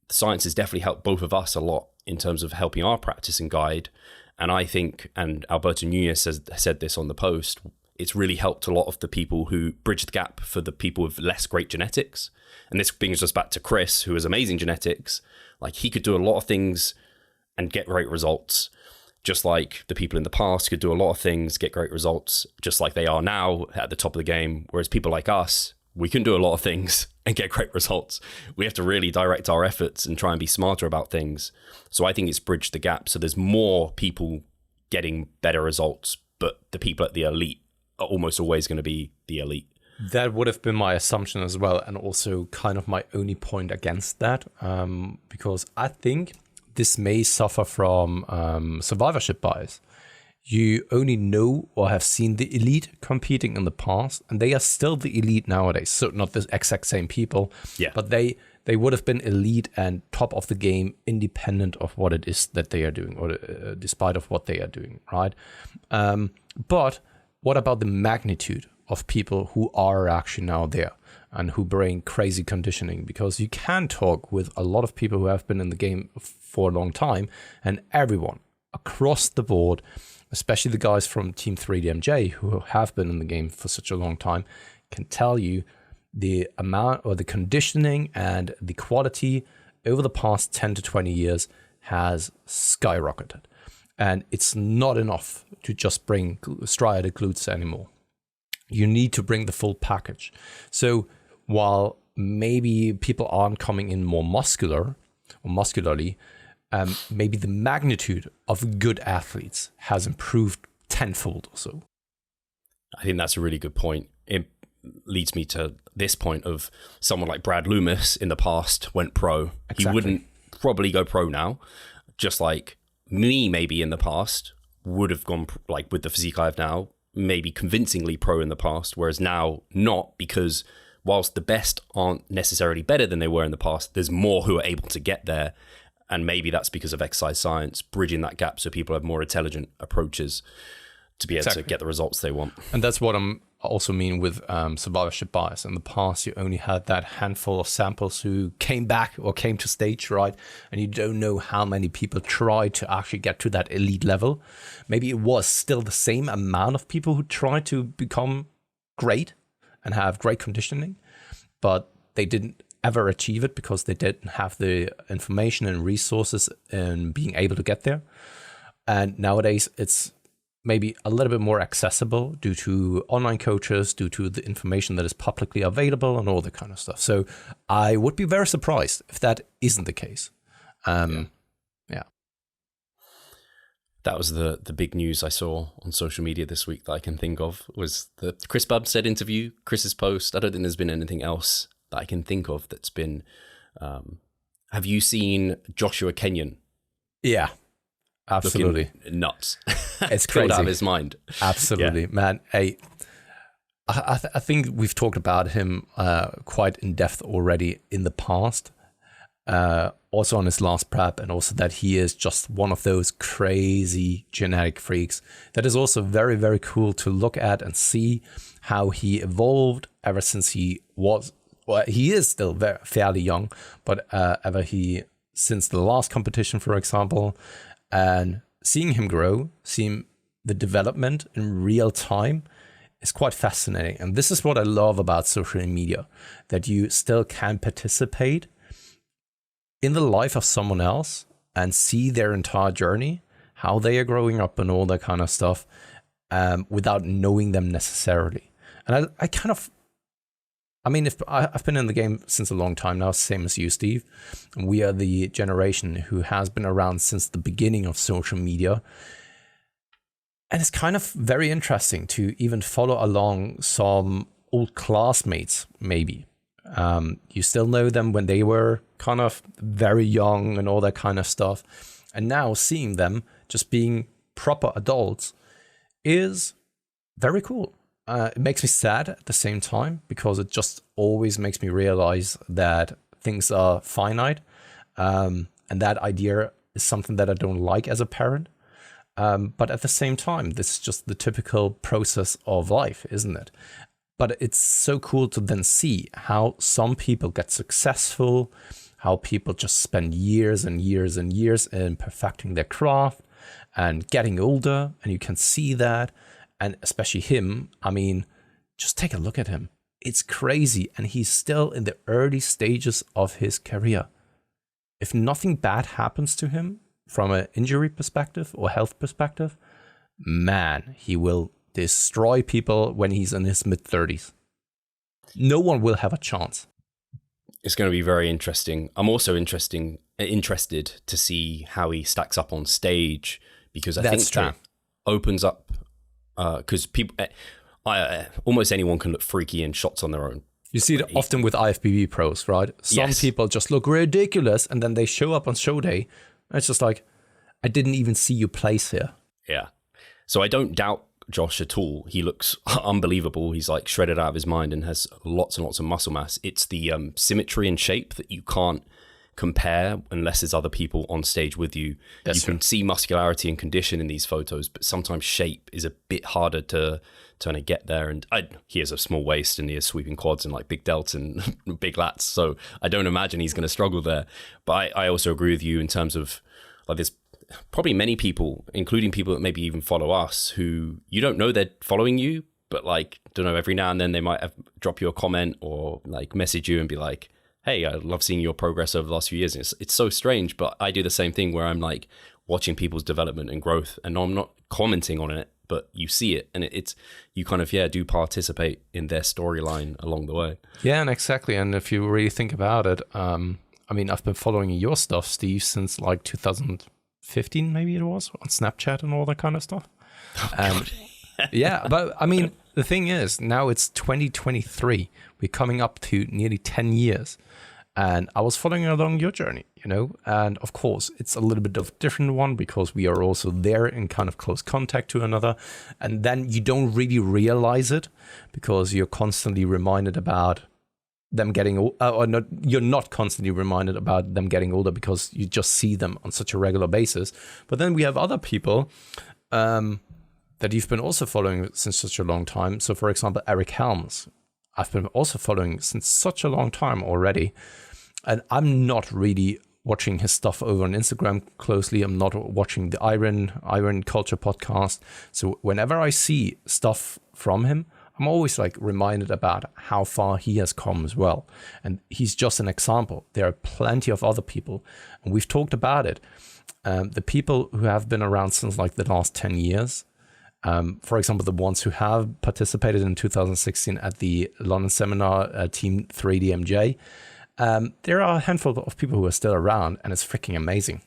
science has definitely helped both of us a lot in terms of helping our practice and guide. And I think, and Alberto Nunez said this on the post, it's really helped a lot of the people who bridge the gap for the people with less great genetics. And this brings us back to Chris, who has amazing genetics. Like, he could do a lot of things and get great results, just like the people in the past could do a lot of things, get great results, just like they are now at the top of the game. Whereas people like us, we can do a lot of things and get great results. We have to really direct our efforts and try and be smarter about things. So I think it's bridged the gap. So there's more people getting better results, but the people at the elite are almost always going to be the elite. That would have been my assumption as well, and also kind of my only point against that, because I think this may suffer from survivorship bias. You only know or have seen the elite competing in the past, and they are still the elite nowadays. So not the exact same people, but they would have been elite and top of the game independent of what it is that they are doing, or despite of what they are doing, right? But what about the magnitude of people who are actually now there and who bring crazy conditioning? Because you can talk with a lot of people who have been in the game for a long time, and everyone across the board, especially the guys from Team 3DMJ who have been in the game for such a long time, can tell you the amount or the conditioning and the quality over the past 10 to 20 years has skyrocketed. And it's not enough to just bring striated glutes anymore. You need to bring the full package. So while maybe people aren't coming in more muscular or muscularly, maybe the magnitude of good athletes has improved tenfold or so. I think that's a really good point. It leads me to this point of someone like Brad Loomis in the past went pro. Exactly. He wouldn't probably go pro now, just like me maybe in the past would have gone, like with the physique I have now, maybe convincingly pro in the past, whereas now not, because whilst the best aren't necessarily better than they were in the past, there's more who are able to get there. And maybe that's because of exercise science, bridging that gap so people have more intelligent approaches to be able to get the results they want. And that's what I'm also mean with survivorship bias. In the past, you only had that handful of samples who came back or came to stage, right? And you don't know how many people tried to actually get to that elite level. Maybe it was still the same amount of people who tried to become great and have great conditioning, but they didn't ever achieve it because they didn't have the information and resources in being able to get there. And nowadays it's maybe a little bit more accessible due to online coaches, due to the information that is publicly available and all that kind of stuff. So I would be very surprised if that isn't the case. Yeah. That was the big news I saw on social media this week that I can think of, was the Chris Bumstead interview, Chris's post. I don't think there's been anything else that I can think of that's been... have you seen Joshua Kenyon? Yeah, absolutely. Looking nuts. It's crazy. Out of his mind. Absolutely, man. I think we've talked about him quite in depth already in the past. Also on his last prep, and also that he is just one of those crazy genetic freaks that is also very, very cool to look at and see how he evolved ever since he was, well, he is still fairly young, but since the last competition, for example, and seeing him grow, seeing the development in real time is quite fascinating. And this is what I love about social media, that you still can participate in the life of someone else and see their entire journey, how they are growing up and all that kind of stuff, without knowing them necessarily. And I've been in the game since a long time now, same as you, Steve. And we are the generation who has been around since the beginning of social media. And it's kind of very interesting to even follow along some old classmates, maybe. You still know them when they were kind of very young and all that kind of stuff. And now seeing them just being proper adults is very cool. It makes me sad at the same time, because it just always makes me realize that things are finite. And that idea is something that I don't like as a parent. But at the same time, this is just the typical process of life, isn't it? But it's so cool to then see how some people get successful, how people just spend years and years and years in perfecting their craft and getting older. And you can see that. And especially him, I mean, just take a look at him. It's crazy. And he's still in the early stages of his career. If nothing bad happens to him from an injury perspective or health perspective, man, he will destroy people when he's in his mid-30s. No one will have a chance. It's going to be very interesting. I'm also interested to see how he stacks up on stage, because I think that opens up, because people, almost anyone can look freaky in shots on their own. You see it often with IFBB pros, right? Some people just look ridiculous, and then they show up on show day, and it's just like, I didn't even see you place here. Yeah. So I don't doubt Josh at all. He looks unbelievable. He's like shredded out of his mind and has lots and lots of muscle mass. It's the symmetry and shape that you can't compare unless there's other people on stage with you. You can see muscularity and condition in these photos, but sometimes shape is a bit harder to kind of get there. And he has a small waist and he has sweeping quads and like big delts and big lats. So I don't imagine he's going to struggle there. But I also agree with you in terms of like there's probably many people, including people that maybe even follow us, who you don't know they're following you, but like, don't know, every now and then they might drop you a comment or like message you and be like, hey, I love seeing your progress over the last few years. And it's so strange, but I do the same thing where I'm like watching people's development and growth, and I'm not commenting on it, but you see it, and it's you kind of do participate in their storyline along the way. Yeah, and exactly. And if you really think about it, I mean, I've been following your stuff, Steve, since like 2015, maybe it was, on Snapchat and all that kind of stuff. Yeah, but I mean, the thing is, now it's 2023. We're coming up to nearly 10 years. And I was following along your journey, you know, and of course, it's a little bit of a different one because we are also there in kind of close contact to another. And then you don't really realize it because you're constantly reminded about them getting, or not, you're not constantly reminded about them getting older because you just see them on such a regular basis. But then we have other people that you've been also following since such a long time. So for example, Eric Helms, I've been also following since such a long time already. And I'm not really watching his stuff over on Instagram closely. I'm not watching the Iron Culture podcast. So whenever I see stuff from him, I'm always like reminded about how far he has come as well. And he's just an example. There are plenty of other people, and we've talked about it. The people who have been around since like the last 10 years, for example, the ones who have participated in 2016 at the London seminar, Team 3DMJ, there are a handful of people who are still around, and it's freaking amazing.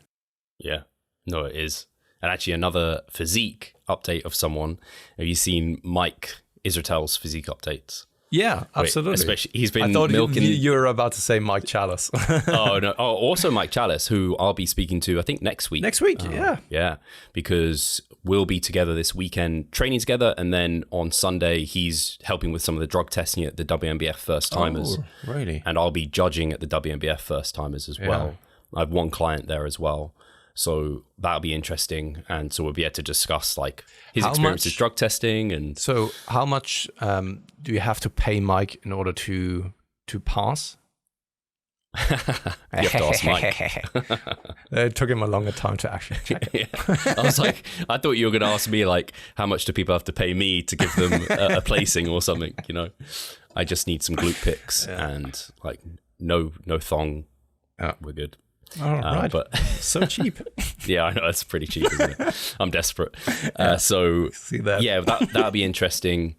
Yeah, no, it is. And actually another physique update of someone. Have you seen Mike Israel's physique updates? Yeah, absolutely. Especially, he's been I thought milking. you were about to say Mike Chalice. Oh no! Oh, also Mike Chalice, who I'll be speaking to, I think next week. Next week, Yeah, because we'll be together this weekend training together, and then on Sunday he's helping with some of the drug testing at the WNBF first timers. Oh, really? And I'll be judging at the WNBF first timers as well. I have one client there as well. So that'll be interesting. And so we'll be able to discuss like his experiences drug testing. And so how much do you have to pay Mike in order to pass? you have to ask Mike. It took him a longer time to actually check it. I was like, I thought you were going to ask me like, how much do people have to pay me to give them a placing or something, you know? I just need some glute pics and like no thong. We're good. All right. But so cheap. Yeah, I know, it's pretty cheap, isn't it? I'm desperate. So see that. Yeah, that'll be interesting.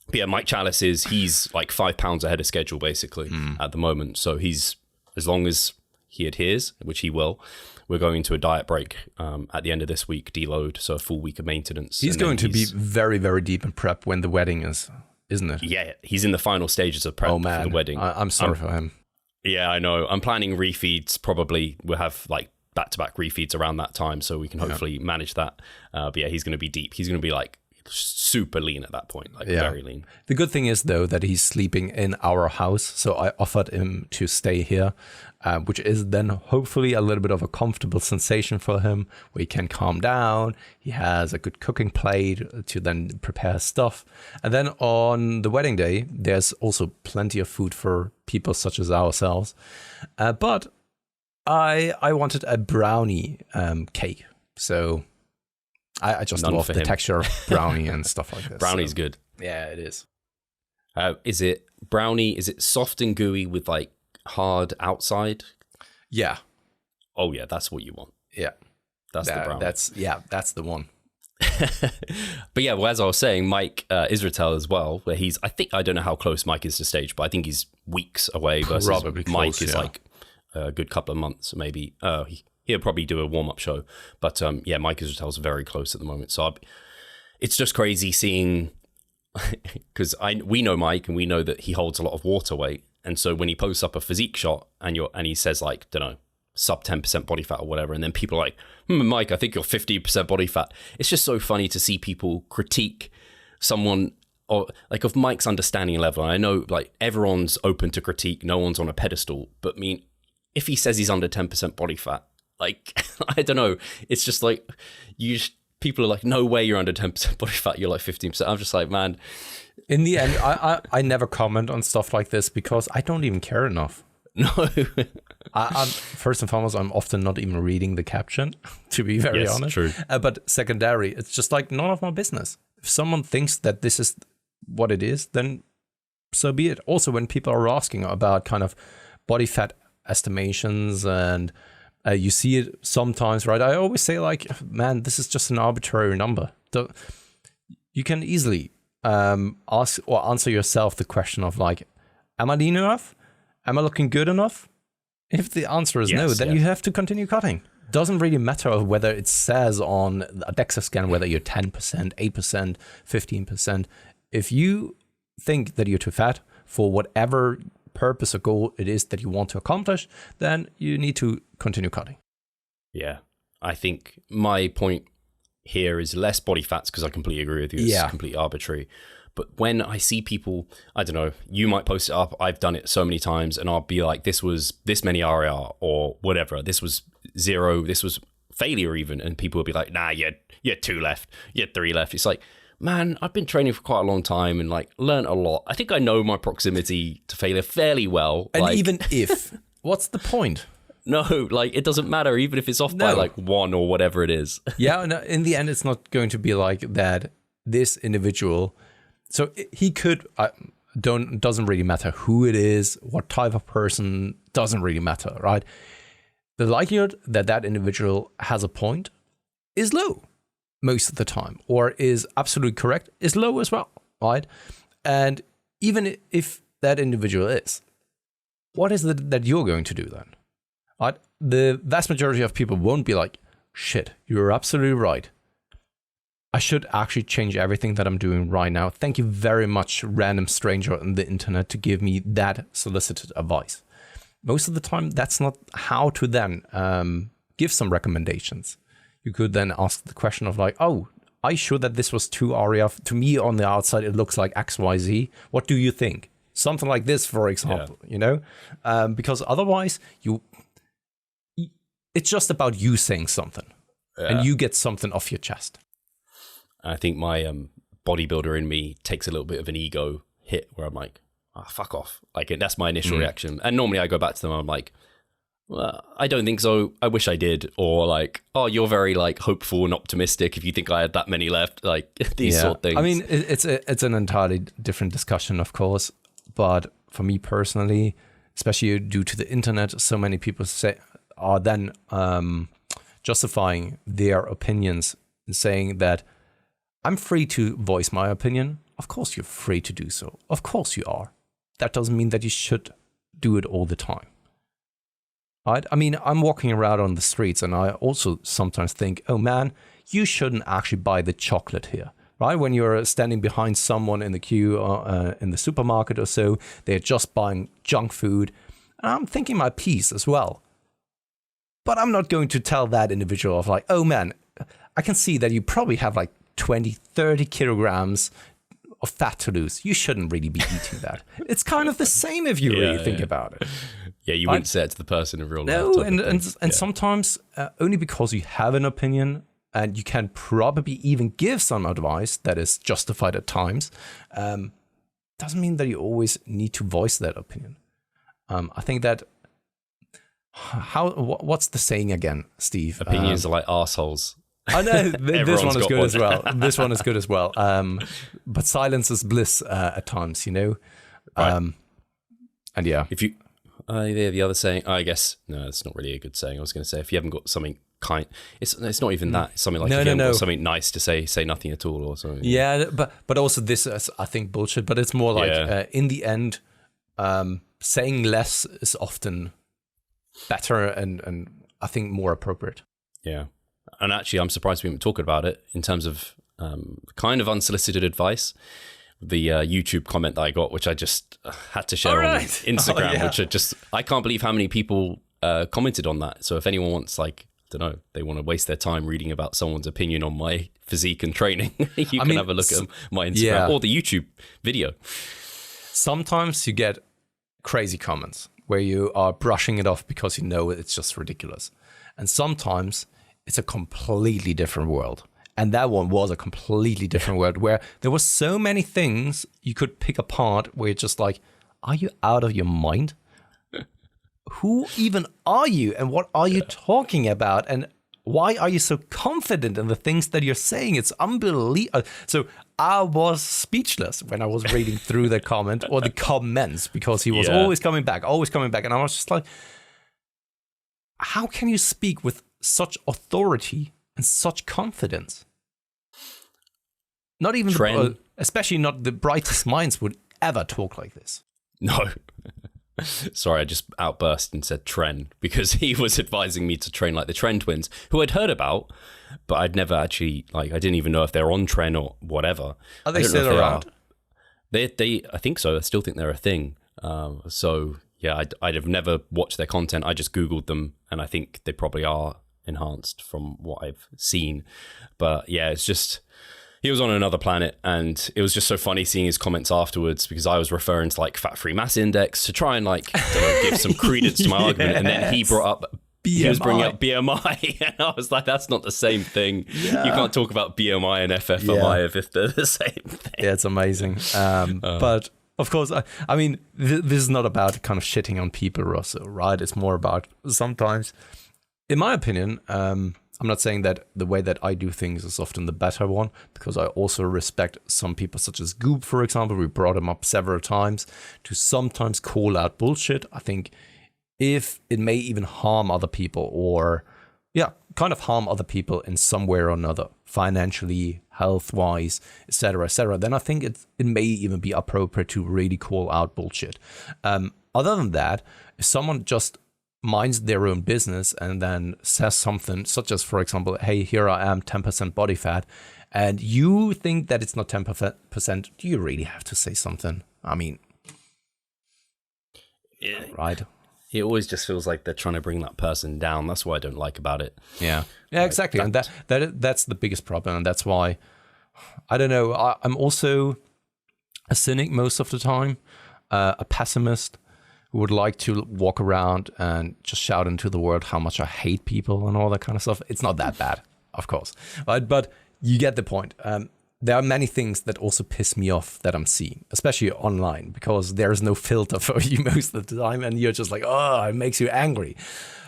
But yeah, Mike Chalice he's like 5 pounds ahead of schedule basically at the moment. So he's, as long as he adheres, which he will, we're going into a diet break at the end of this week, deload, so a full week of maintenance. He's going to be very, very deep in prep when the wedding is, isn't it? Yeah, he's in the final stages of prep for the wedding. I'm sorry for him. Yeah, I know. I'm planning refeeds. Probably we'll have like back-to-back refeeds around that time, so we can hopefully manage that. But yeah, he's going to be deep. He's going to be like super lean at that point, like very lean. The good thing is though that he's sleeping in our house, so I offered him to stay here, which is then hopefully a little bit of a comfortable sensation for him, where he can calm down. He has a good cooking plate to then prepare stuff, and then on the wedding day there's also plenty of food for people such as ourselves. But I wanted a brownie cake, so I just love the texture of brownie and stuff like this. Brownie's good. Yeah, it is. Is it brownie? Is it soft and gooey with like hard outside? Yeah. Oh yeah, that's what you want. Yeah. That's the brownie. That's the one. But yeah, well, as I was saying, Mike Israetel as well, where I don't know how close Mike is to stage, but I think he's weeks away versus probably close, Mike is like a good couple of months, maybe. He'll probably do a warm-up show. But yeah, Mike Israetel's very close at the moment. So it's just crazy seeing, because we know Mike and we know that he holds a lot of water weight. And so when he posts up a physique shot and he says like, don't know, sub 10% body fat or whatever, and then people are like, Mike, I think you're 15% body fat. It's just so funny to see people critique someone or like of Mike's understanding level. And I know like everyone's open to critique. No one's on a pedestal. But I mean, if he says he's under 10% body fat, like, I don't know. It's just like people are like, no way you're under 10% body fat. You're like 15%. I'm just like, man. In the end, I never comment on stuff like this because I don't even care enough. No. I'm first and foremost, I'm often not even reading the caption, to be very honest. True. But secondary, it's just like none of my business. If someone thinks that this is what it is, then so be it. Also, when people are asking about kind of body fat estimations and you see it sometimes, right? I always say like, man, this is just an arbitrary number. You can easily ask or answer yourself the question of like, am I lean enough? Am I looking good enough? If the answer is no, then you have to continue cutting. Doesn't really matter whether it says on a DEXA scan whether you're 10%, 8%, 15%. If you think that you're too fat for whatever purpose or goal it is that you want to accomplish, then you need to continue cutting. Yeah, I think my point here is less body fats, because I completely agree with you. It's completely arbitrary. But when I see people, I don't know, you might post it up. I've done it so many times and I'll be like, this was this many RAR or whatever. This was 0. This was failure even. And people will be like, nah, you had 2 left. You had 3 left. It's like, man, I've been training for quite a long time and like learned a lot. I think I know my proximity to failure fairly well. And like, even if, what's the point? No, like it doesn't matter, even if it's off by like 1 or whatever it is. Yeah, no, in the end, it's not going to be like that. This individual, so he could, doesn't really matter who it is, what type of person, doesn't really matter, right? The likelihood that that individual has a point is low most of the time, or is absolutely correct, is low as well, right? And even if that individual is, what is it that you're going to do then? Right? The vast majority of people won't be like, shit, you're absolutely right. I should actually change everything that I'm doing right now. Thank you very much, random stranger on the internet, to give me that solicited advice. Most of the time, that's not how to then give some recommendations. You could then ask the question of like, oh, are you sure that this was too aria? To me, on the outside, it looks like XYZ. What do you think? Something like this, for example, you know? Because otherwise, it's just about you saying something. And you get something off your chest. I think my bodybuilder in me takes a little bit of an ego hit where I'm like, oh, fuck off. Like, that's my initial reaction. And normally I go back to them and I'm like, well, I don't think so. I wish I did. Or like, oh, you're very like hopeful and optimistic if you think I had that many left. Like these sort of things. I mean, it's an entirely different discussion, of course. But for me personally, especially due to the internet, so many people are then justifying their opinions and saying that I'm free to voice my opinion. Of course you're free to do so. Of course you are. That doesn't mean that you should do it all the time. Right? I mean, I'm walking around on the streets and I also sometimes think, oh man, you shouldn't actually buy the chocolate here. Right? When you're standing behind someone in the queue in the supermarket or so, they're just buying junk food. And I'm thinking my piece as well. But I'm not going to tell that individual of like, oh man, I can see that you probably have like 20, 30 kilograms of fat to lose. You shouldn't really be eating that. It's kind of the same if you really think about it. Yeah, you wouldn't say it to the person in real life. No, and sometimes only because you have an opinion and you can probably even give some advice that is justified at times, doesn't mean that you always need to voice that opinion. I think that what's the saying again, Steve? Opinions are like assholes. I know this one is good as well. This one is good as well. But silence is bliss at times, you know. Right. And yeah, if you the other saying, I guess no, it's not really a good saying. I was going to say if you haven't got something kind, it's not even that. It's something like if you haven't got something nice to say nothing at all or something. Yeah, but also this is I think bullshit. But it's more like in the end, saying less is often better and I think more appropriate. Yeah. And actually, I'm surprised we haven't talked about it in terms of kind of unsolicited advice. The YouTube comment that I got, which I just had to share on Instagram, which I can't believe how many people commented on that. So if anyone wants, like, I don't know, they want to waste their time reading about someone's opinion on my physique and training, you can have a look at my Instagram or the YouTube video. Sometimes you get crazy comments where you are brushing it off because you know it's just ridiculous. And sometimes it's a completely different world. And that one was a completely different world where there were so many things you could pick apart where you're just like, are you out of your mind? Who even are you? And what are you talking about? And why are you so confident in the things that you're saying? It's unbelievable. So I was speechless when I was reading through the comment or the comments because he was always coming back. And I was just like, how can you speak with such authority and such confidence? Not even, especially not the brightest minds would ever talk like this. No. Sorry, I just outburst and said Tren because he was advising me to train like the Tren twins, who I'd heard about, but I'd never actually, like, I didn't even know if they're on Tren or whatever. Are they still around? They, I think so. I still think they're a thing. So yeah, I'd have never watched their content. I just Googled them and I think they probably are enhanced from what I've seen. But yeah, it's just, he was on another planet and it was just so funny seeing his comments afterwards because I was referring to like fat-free mass index to try and like give some credence to my argument. And then he brought up, he was bringing up BMI and I was like, that's not the same thing. Yeah. You can't talk about BMI and FFMI if they're the same thing. Yeah, it's amazing. But of course, I mean, this is not about kind of shitting on people, Russell, right? It's more about sometimes, in my opinion, I'm not saying that the way that I do things is often the better one, because I also respect some people such as Goop, for example. We brought him up several times to sometimes call out bullshit. I think if it may even harm other people or, kind of harm other people in some way or another, financially, health-wise, etc., then I think it may even be appropriate to really call out bullshit. Other than that, if someone just minds their own business and then says something such as, for example, hey, here I am, 10% body fat, and you think that it's not 10%, do you really have to say something? I mean, right? It always just feels like they're trying to bring that person down. That's what I don't like about it. Yeah, exactly. And that's the biggest problem. And that's why, I don't know, I'm also a cynic most of the time, a pessimist who would like to walk around and just shout into the world how much I hate people and all that kind of stuff. It's not that bad, of course. But you get the point. There are many things that also piss me off that I'm seeing, especially online, because there's no filter for you most of the time, and you're just like, oh, it makes you angry.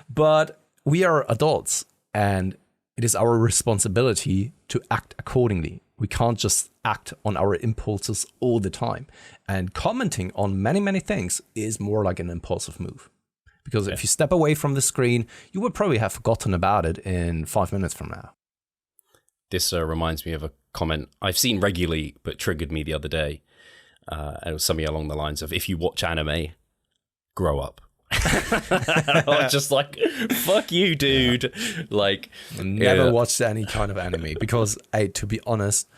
But we are adults, and it is our responsibility to act accordingly. We can't just act on our impulses all the time. And commenting on many, many things is more like an impulsive move. Because if you step away from the screen, you will probably have forgotten about it in 5 minutes from now. This reminds me of a comment I've seen regularly, but triggered me the other day. And it was something along the lines of, if you watch anime, grow up. I was just like, fuck you, dude. Like, never watched any kind of anime because, to be honest,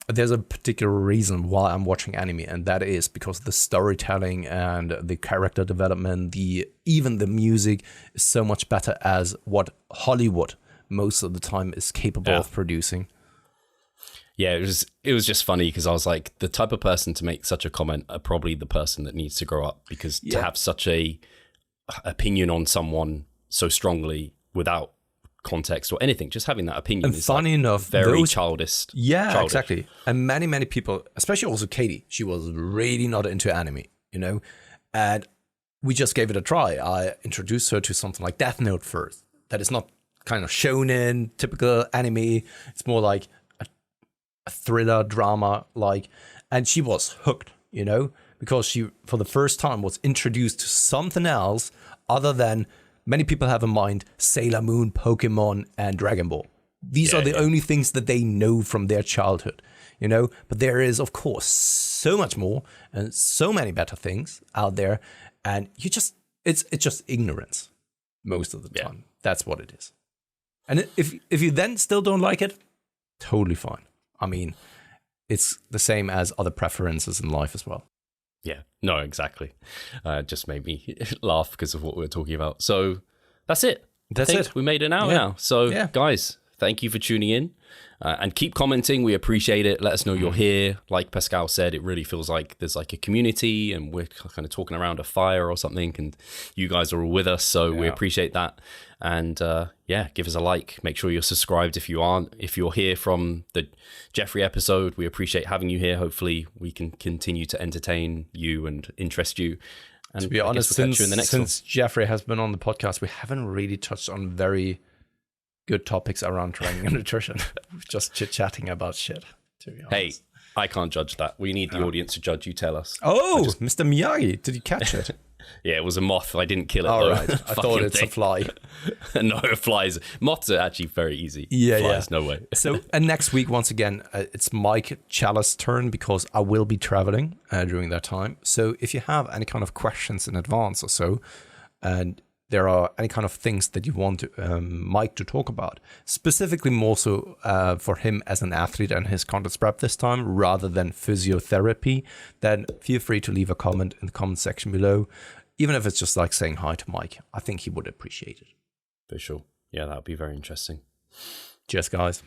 there's a particular reason why I'm watching anime, and that is because the storytelling and the character development, even the music is so much better as what Hollywood most of the time is capable of producing. Yeah, it was just funny because I was like, the type of person to make such a comment are probably the person that needs to grow up, because to have such a opinion on someone so strongly without context or anything, just having that opinion and is funny enough, very childish. Yeah, exactly. And many people, especially also Katie, she was really not into anime, and we just gave it a try. I introduced her to something like Death Note first. That is not kind of shonen, typical anime. It's more like a thriller drama, and she was hooked, because she, for the first time, was introduced to something else other than many people have in mind Sailor Moon, Pokemon, and Dragon Ball. These are the only things that they know from their childhood, But there is, of course, so much more and so many better things out there, and it's just ignorance most of the time. That's what it is. And if you then still don't like it, totally fine. I mean, it's the same as other preferences in life as well. Yeah, no, exactly. Just made me laugh because of what we were talking about. So that's it. That's it. We made it out now. So guys, thank you for tuning in. And keep commenting. We appreciate it. Let us know you're here. Like Pascal said, it really feels like there's like a community and we're kind of talking around a fire or something, and you guys are all with us. So we appreciate that. And give us a like. Make sure you're subscribed if you aren't. If you're here from the Jeffrey episode, we appreciate having you here. Hopefully we can continue to entertain you and interest you. And to be honest, since Jeffrey has been on the podcast, we haven't really touched on very good topics around training and nutrition. Just chit-chatting about shit, to be honest. Hey, I can't judge that. We need the audience to judge. You tell us. Oh, Mr. Miyagi, did you catch it? Yeah, it was a moth. I didn't kill it, though. Right. I thought it's a fly. No, flies. Moths are actually very easy. Yeah, flies, no way. So, and next week, once again, it's Mike Chalice's turn because I will be traveling during that time. So if you have any kind of questions in advance or so, and there are any kind of things that you want Mike to talk about, specifically more so for him as an athlete and his contest prep this time, rather than physiotherapy, then feel free to leave a comment in the comment section below. Even if it's just like saying hi to Mike, I think he would appreciate it. For sure. Yeah, that would be very interesting. Cheers, guys.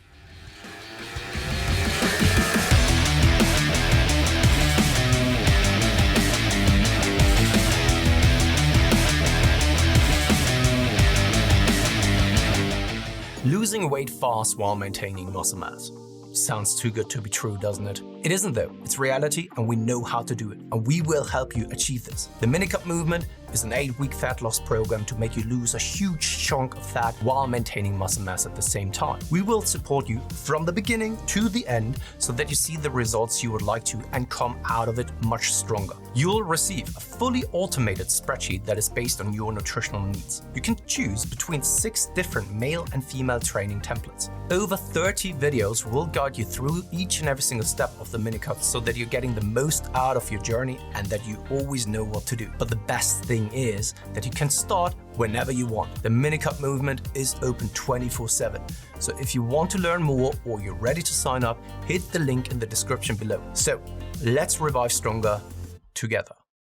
Losing weight fast while maintaining muscle mass. Sounds too good to be true, doesn't it? It isn't though. It's reality and we know how to do it. And we will help you achieve this. The Minicut Movement is an 8-week fat loss program to make you lose a huge chunk of fat while maintaining muscle mass at the same time. We will support you from the beginning to the end so that you see the results you would like to and come out of it much stronger. You'll receive a fully automated spreadsheet that is based on your nutritional needs. You can choose between 6 different male and female training templates. Over 30 videos will guide you through each and every single step of the Minicut so that you're getting the most out of your journey and that you always know what to do. But the best thing thing is that you can start whenever you want. The mini-cup movement is open 24/7. So if you want to learn more or you're ready to sign up, hit the link in the description below. So let's revive stronger together.